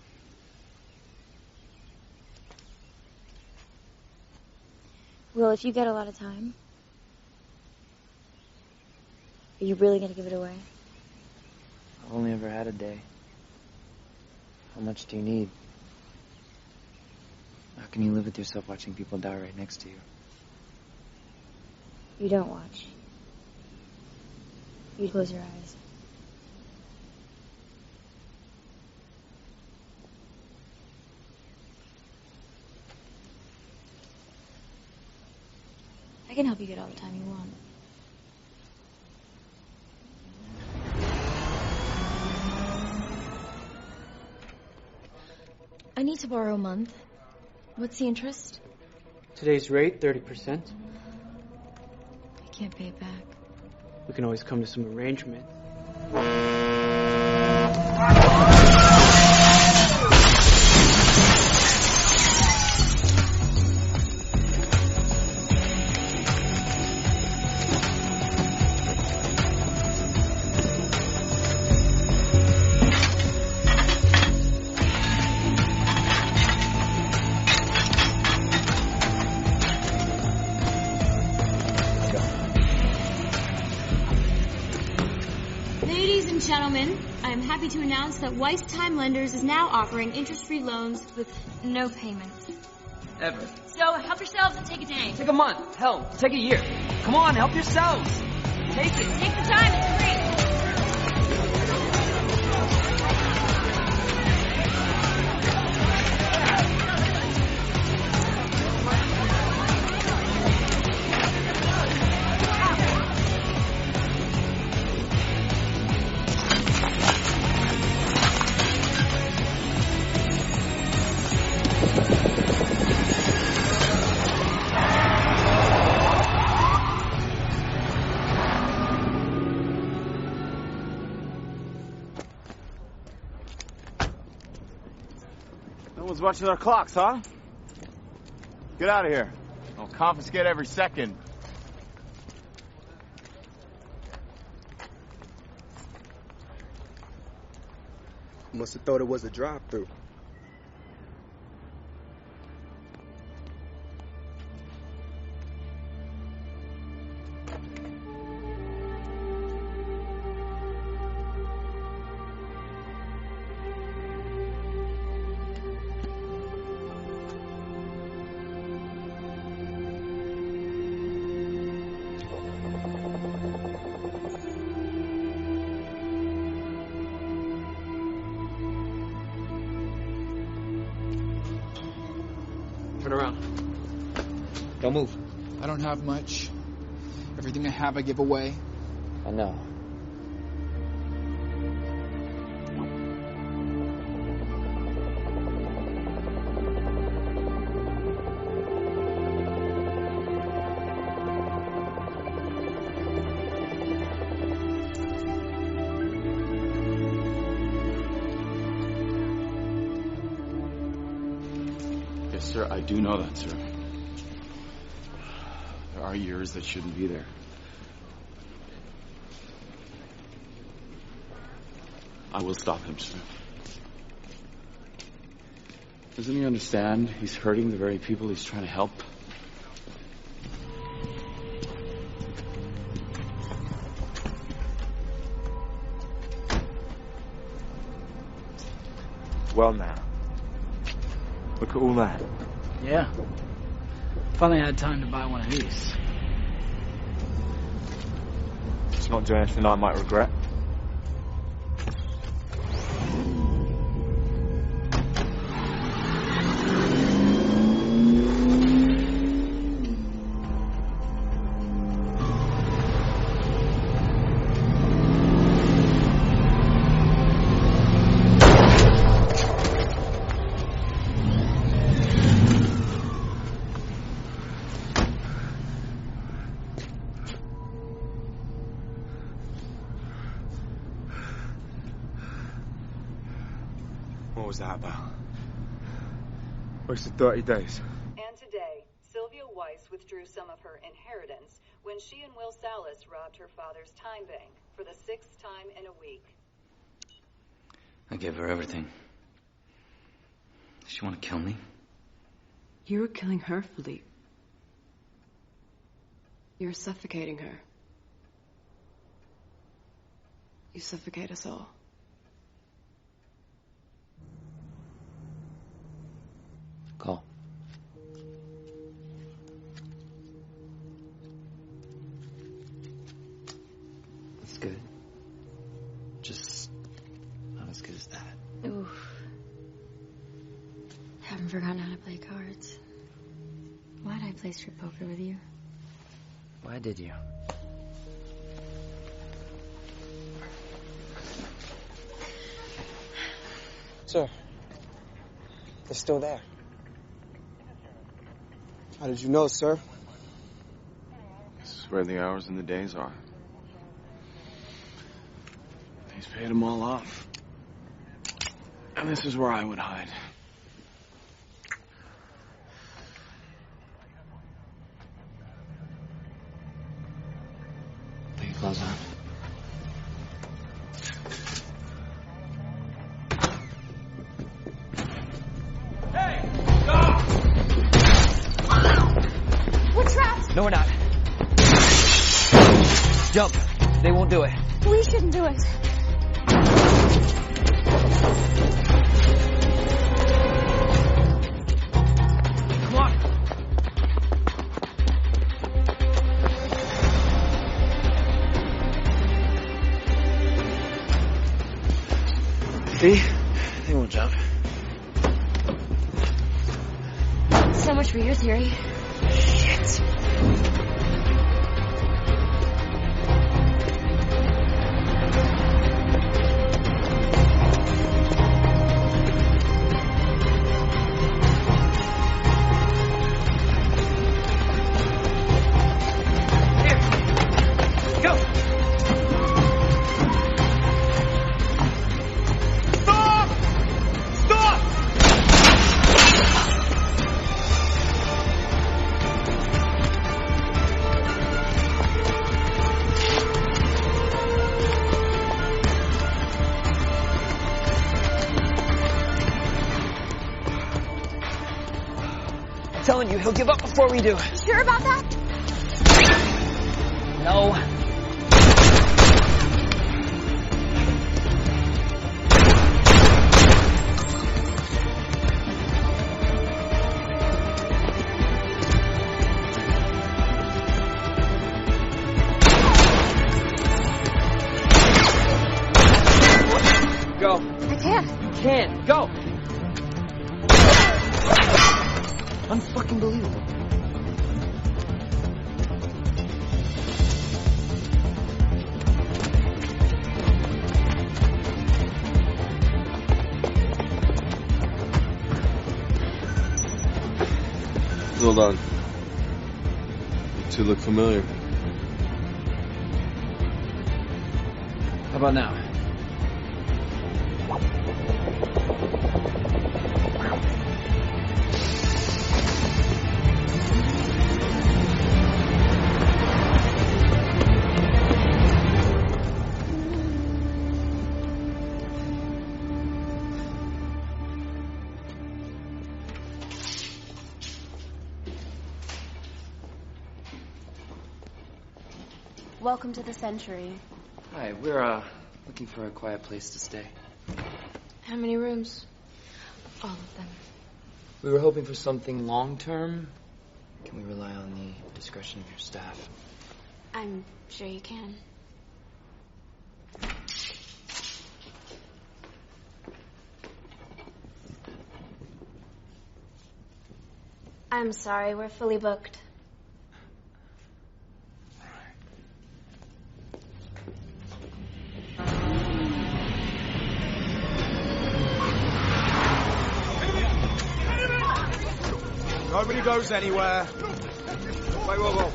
Well, if you get a lot of time, are you really going to give it away? I've only ever had a day. How much do you need? How can you live with yourself watching people die right next to you? You don't watch. You close your eyes. I can help you get all the time you want. I need to borrow a month. What's the interest? Today's rate, 30%. I can't pay it back. We can always come to some arrangement. gentlemen, I am happy to announce that Weiss Time Lenders is now offering interest-free loans with no payments. Ever. So help yourselves and take a day. Take a month. Hell, take a year. Come on, help yourselves. Take it. Take the time, it's free. No one's watching our clocks, huh? Get out of here. I'll confiscate every second. Must have thought it was a drive-through. Turn around. Don't move. I don't have much. Everything I have, I give away. I know. Yes, sir, I do know that, sir. There are years that shouldn't be there. I will stop him, sir. Doesn't he understand he's hurting the very people he's trying to help? Well, now. Look at all that. Yeah. Finally had time to buy one of these. It's not doing anything I might regret. What was that about? Wasted 30 days. And today, Sylvia Weiss withdrew some of her inheritance when she and Will Salas robbed her father's time bank for the 6th time in a week. I gave her everything. Does she want to kill me? You were killing her, Philippe. You're suffocating her. You suffocate us all. Call. That's good. Just not as good as that. Oof. Haven't forgotten how to play cards. Why'd I play strip poker with you? Why did you? Sir, they're still there. How did you know, sir? This is where the hours and the days are. He's paid them all off. And this is where I would hide. Put your clothes on. No, we're not. Jump. They won't do it. We shouldn't do it. Come on. See? They won't jump. So much for your theory. Shit. I'm telling you, he'll give up before we do. Sure about that? No. Go. I can't. You can. Go. Unfucking believable. Hold on. You two look familiar. How about now? Welcome to the Century. Hi, we're looking for a quiet place to stay. How many rooms? All of them. We were hoping for something long-term. Can we rely on the discretion of your staff? I'm sure you can. I'm sorry, we're fully booked. Nobody goes anywhere. Wait, whoa.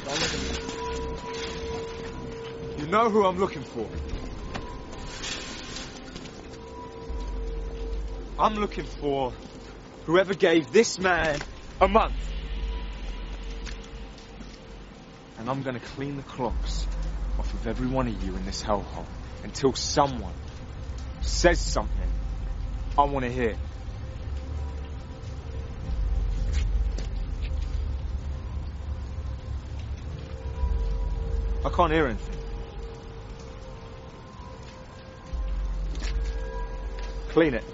Don't look at me. You know who I'm looking for. I'm looking for whoever gave this man a month. And I'm gonna clean the clocks off of every one of you in this hellhole until someone says something I want to hear. I can't hear anything. Clean it.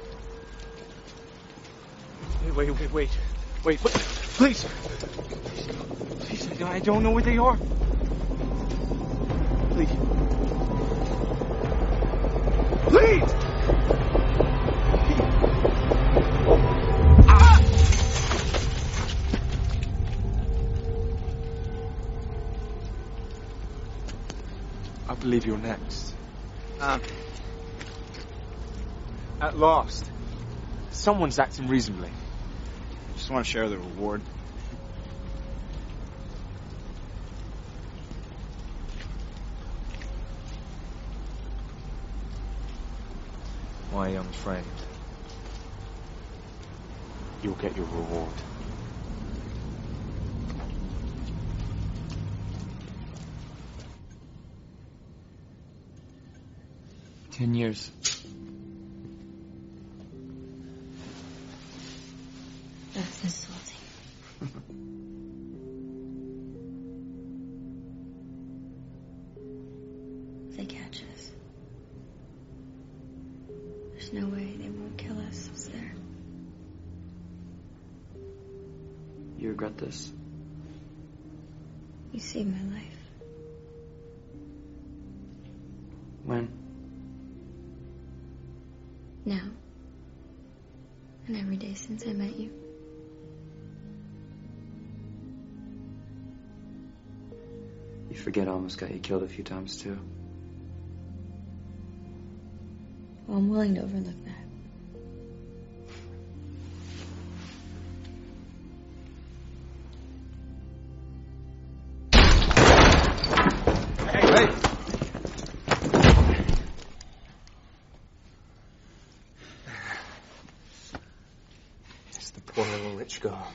Wait. Please. Please, I don't know where they are. Please. Please! I believe you're next. At last, someone's acting reasonably. Just want to share the reward. My young friend, you'll get your reward. $10 years. That's insulting. They catch us. There's no way they won't kill us, is there? You regret this? You saved my life. When? Now. And every day since I met you. You forget I almost got you killed a few times, too. Well, I'm willing to overlook that. Hey! It's the poor little rich girl.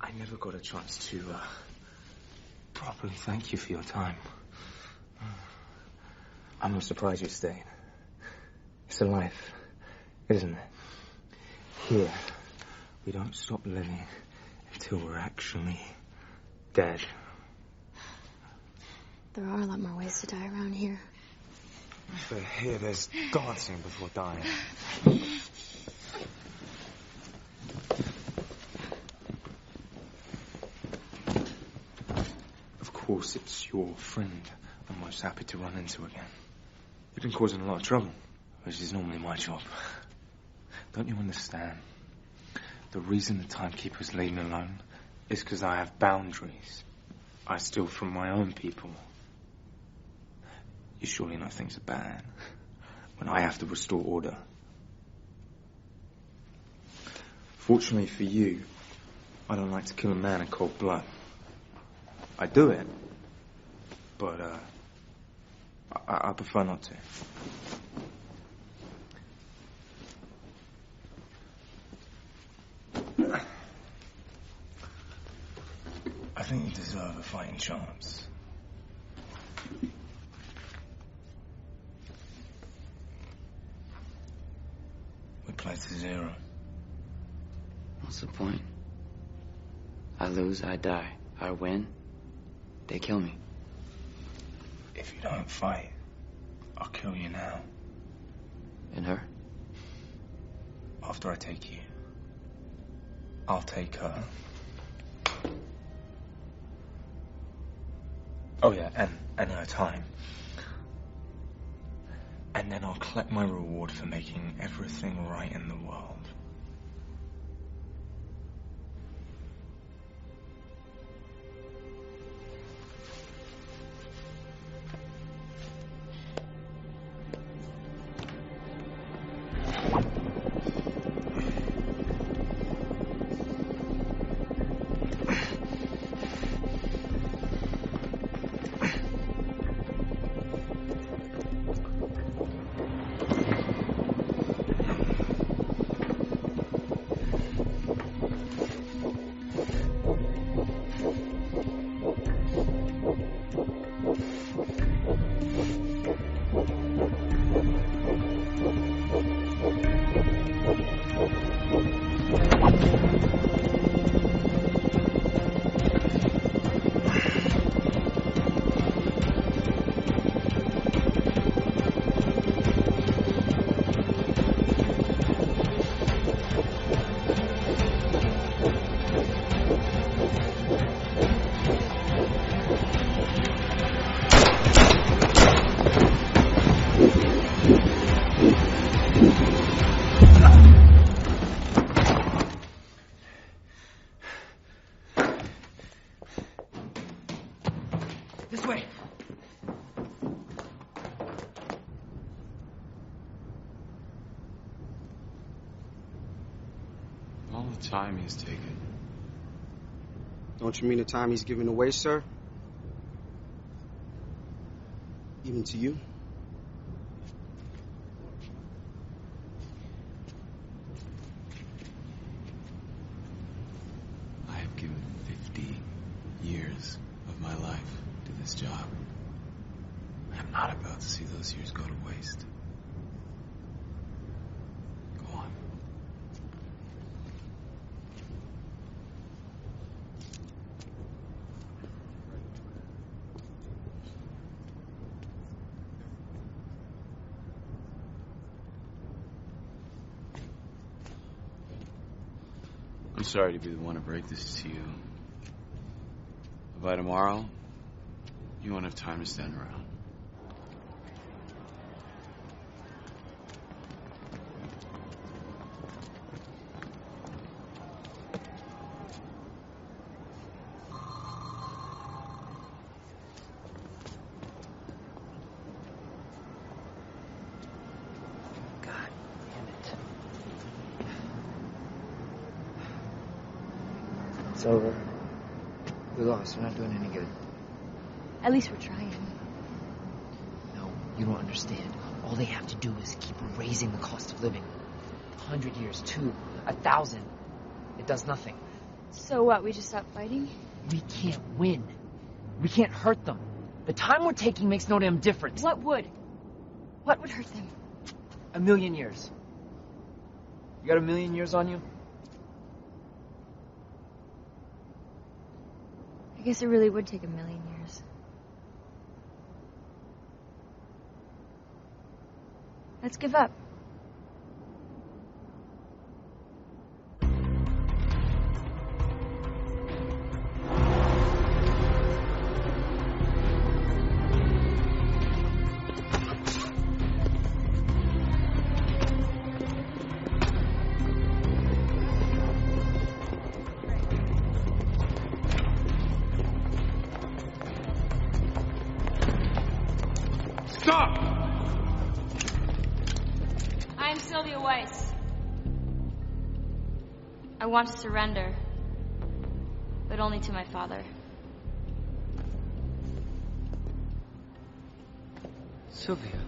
I never got a chance to, properly thank you for your time. I'm not surprised you stayed. It's a life, isn't it? Here, we don't stop living until we're actually dead. There are a lot more ways to die around here. But here, there's dancing before dying. Of course, it's your friend I'm most happy to run into again. You've been causing a lot of trouble, which is normally my job. Don't you understand? The reason the timekeeper's leaving alone is because I have boundaries. I steal from my own people. You surely know things are bad when I have to restore order. Fortunately for you, I don't like to kill a man in cold blood. I do it, but I prefer not to. I think you deserve a fighting chance. We play to 0. What's the point? I lose, I die. I win, they kill me. If you don't fight, I'll kill you now. And her? After I take you, I'll take her. Oh yeah, and her time. And then I'll collect my reward for making everything right in the world. This way. All the time he's taken. Don't you mean the time he's giving away, sir? Even to you? I have given 50 years of my life to this job. I'm not about to see those years go to waste. Go on. sorry to be the one to break this to you. But by tomorrow, you won't have time to stand around. It's over. We lost. We're not doing any good. At least we're trying. No, you don't understand. All they have to do is keep raising the cost of living. 100 years, 2, 1,000. It does nothing. So what, we just stop fighting? We can't win. We can't hurt them. The time we're taking makes no damn difference. What would? What would hurt them? 1,000,000 years. You got 1,000,000 years on you? I guess it really would take 1,000,000 years. Let's give up. I want to surrender, but only to my father. Sylvia.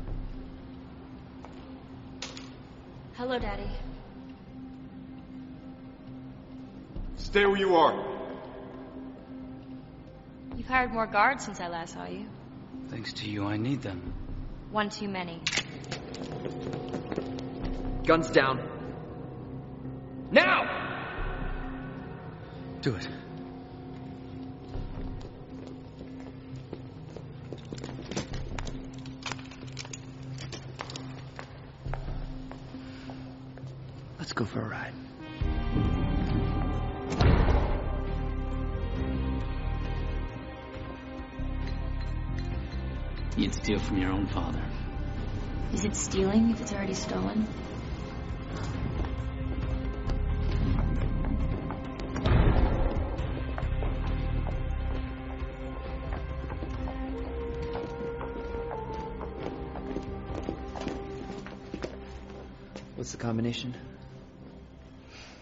Hello, Daddy. Stay where you are. You've hired more guards since I last saw you. Thanks to you, I need them. One too many. Guns down. Now! Do it. Let's go for a ride. You'd steal from your own father. Is it stealing if it's already stolen? What's the combination?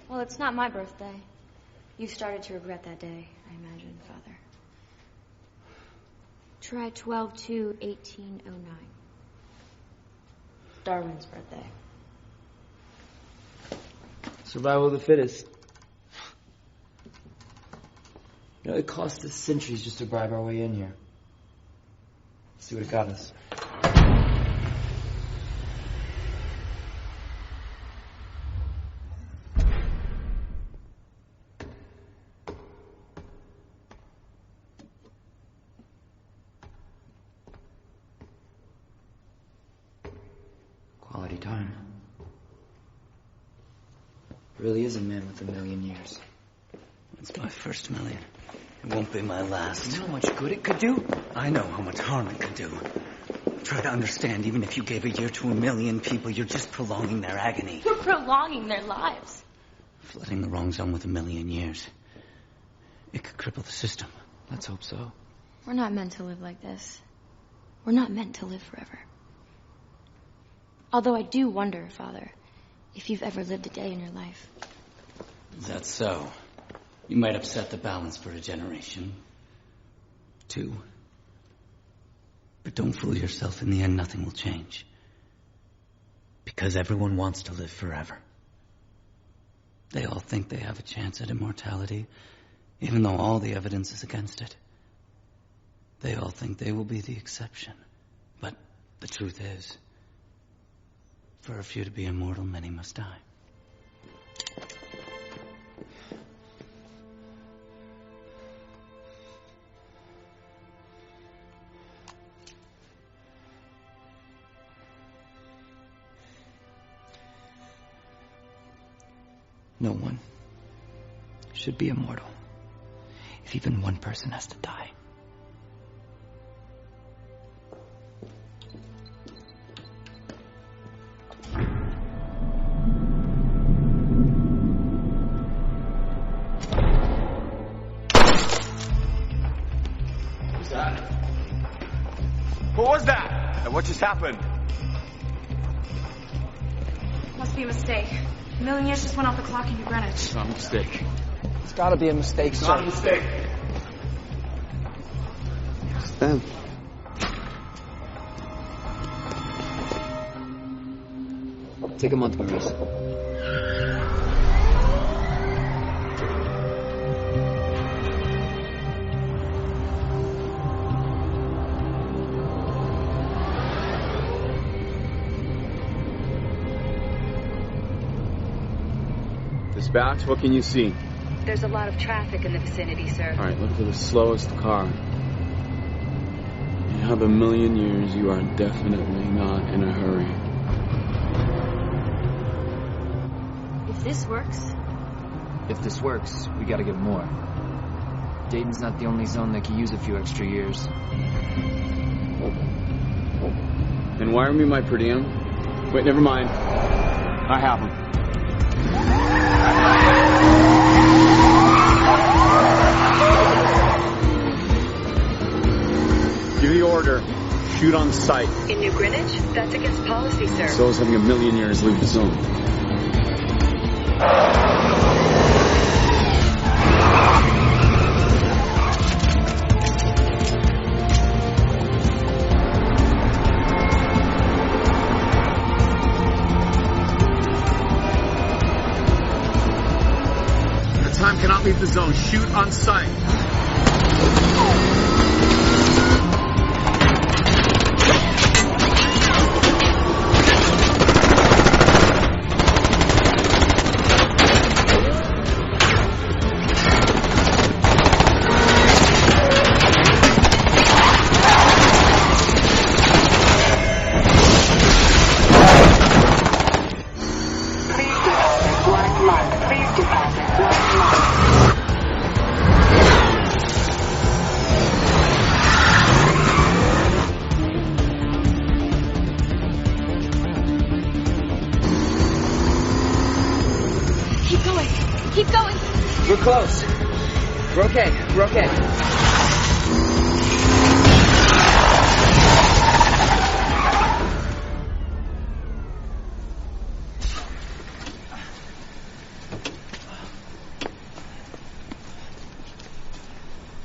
Well, it's not my birthday. You've started to regret that day, I imagine, Father. Try 12/2/1809. Darwin's birthday. Survival of the fittest. You know, it cost us centuries just to bribe our way in here. Let's see what it got us. Quality time. Really is a man with 1,000,000 years. It's my first 1,000,000. It won't be my last. You know how much good it could do? I know how much harm it could do. Try to understand, even if you gave a year to 1,000,000 people, you're just prolonging their agony. You're prolonging their lives. Flooding the wrong zone with 1,000,000 years. It could cripple the system. Let's hope so. We're not meant to live like this. We're not meant to live forever. Although I do wonder, Father, if you've ever lived a day in your life. Is that so? You might upset the balance for a generation. 2. But don't fool yourself. In the end, nothing will change. Because everyone wants to live forever. They all think they have a chance at immortality, even though all the evidence is against it. They all think they will be the exception. But the truth is, for a few to be immortal, many must die. No one. should be immortal. If even one person has to die. Who's that? What was that? And what just happened? Must be a mistake. A million years just went off the clock in New Greenwich. It's not a mistake. It's gotta be a mistake, It's sir. not a mistake. It's them. Take a month, Maurice. Dispatch, what can you see? There's a lot of traffic in the vicinity, sir. All right, look for the slowest car. You have a million years. You are definitely not in a hurry. If this works, we gotta get more. Dayton's not the only zone that could use a few extra years. Then wire me my per diem. Wait, never mind. I have them. Give the order. Shoot on sight. In New Greenwich? That's against policy, sir. So is having a million years leave the zone. The time cannot leave the zone. Shoot on sight. Keep going. We're close. We're okay. We're okay.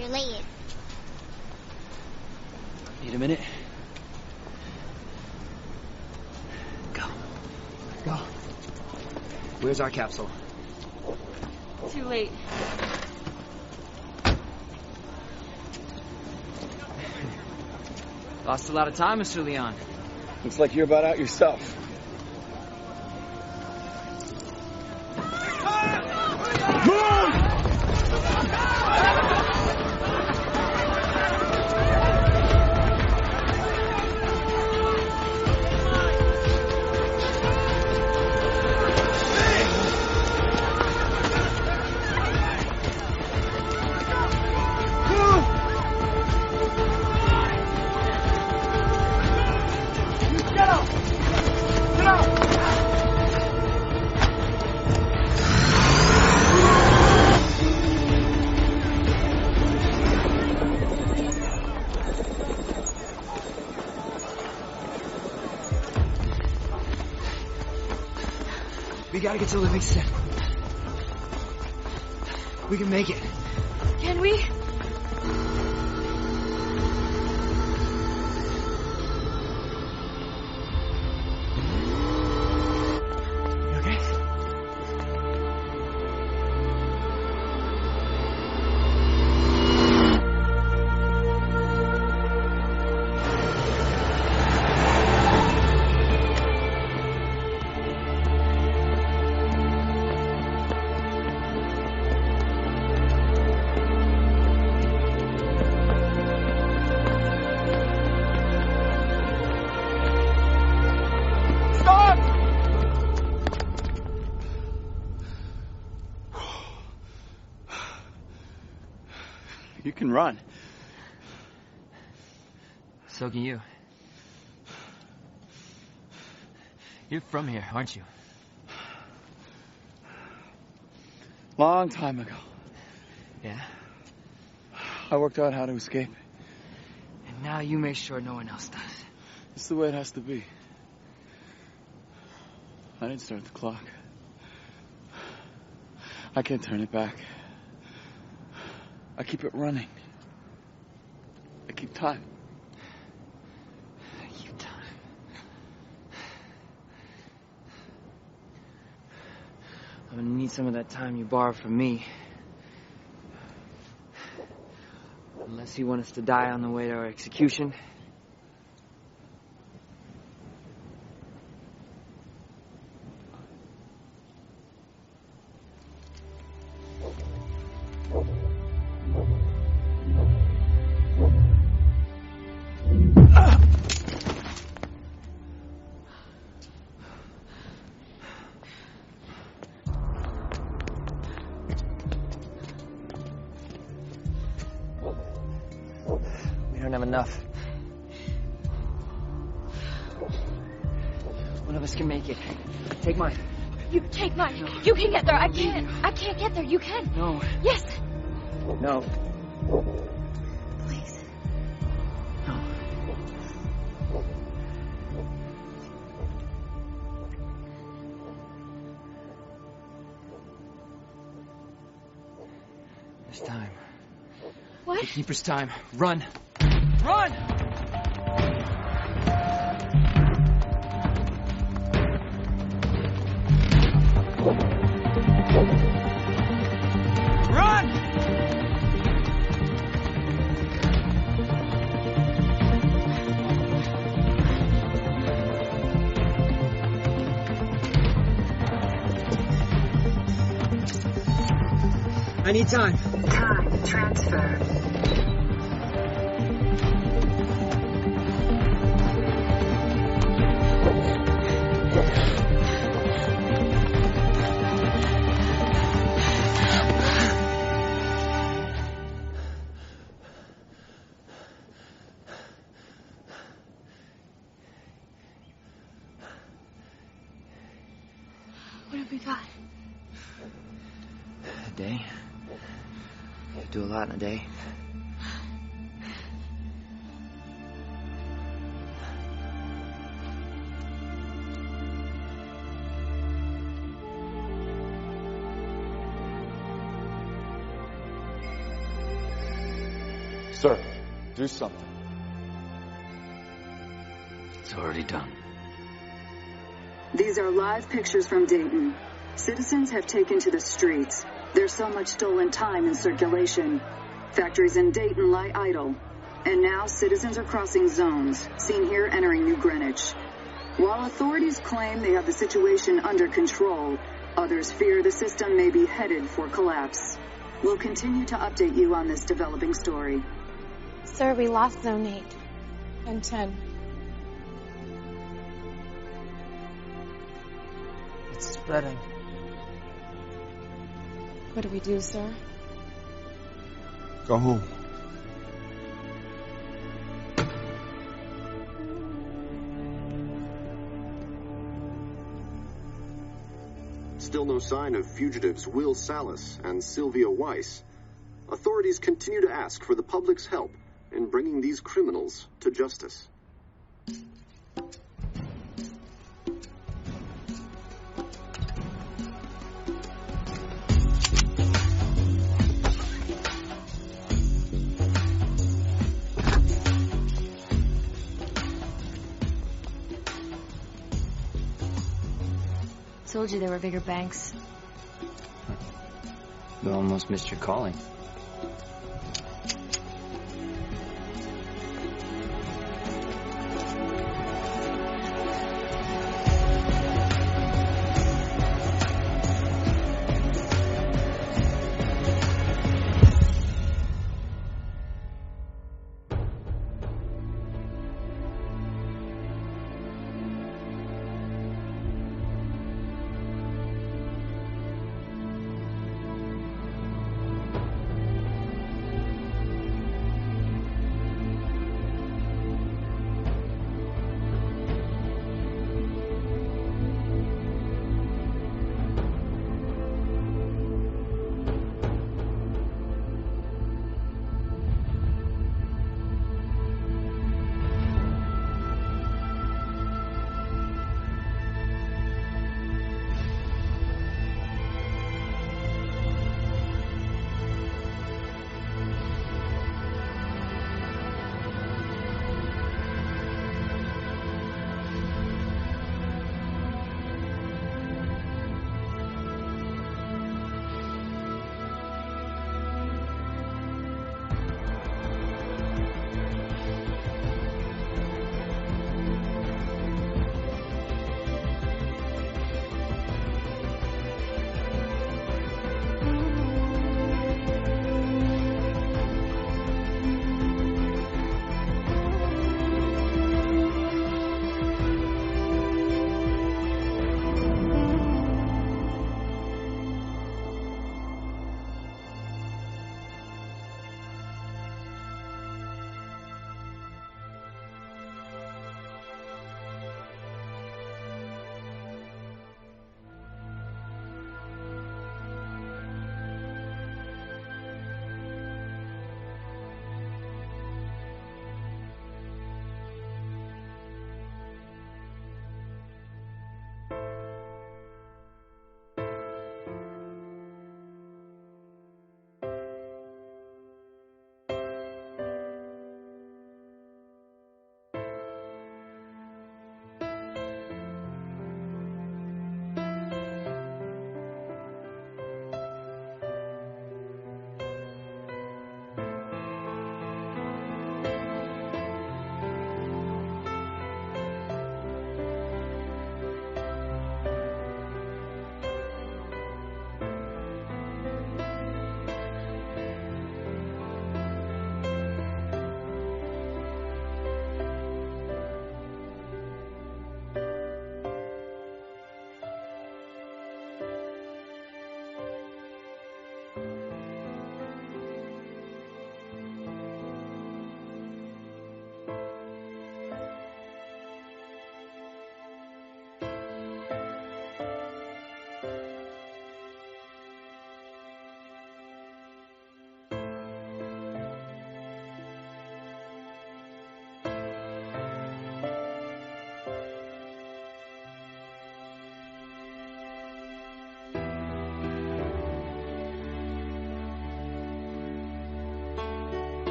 You're late. Need a minute? Go. Where's our capsule? Too late. Lost a lot of time, Mr. Leon. Looks like you're about out yourself. We gotta get to Livingston. We can make it. Can we? You okay? You can run. So can you. You're from here, aren't you? Long time ago. Yeah? I worked out how to escape. And now you make sure no one else does. It's the way it has to be. I didn't start the clock. I can't turn it back. I keep it running. I keep time. Keep time. I'm gonna need some of that time you borrowed from me. Unless you want us to die on the way to our execution. We don't have enough. One of us can make it. Take mine. You take mine. No. You can get there. I can't. I can't get there. You can. No. Yes. No. Please. No. There's time. What? The Keeper's time. Run! Run! Run! I need time. Time transfer. What have we got? A day. You do a lot in a day. Sir, do something. It's already done. These are live pictures from Dayton. Citizens have taken to the streets. There's so much stolen time in circulation. Factories in Dayton lie idle. And now citizens are crossing zones, seen here entering New Greenwich. While authorities claim they have the situation under control, others fear the system may be headed for collapse. We'll continue to update you on this developing story. Sir, we lost Zone 8. And 10. It's spreading. What do we do, sir? Go home. Still no sign of fugitives Will Salas and Sylvia Weiss. Authorities continue to ask for the public's help in bringing these criminals to justice. Told you there were bigger banks. You almost missed your calling.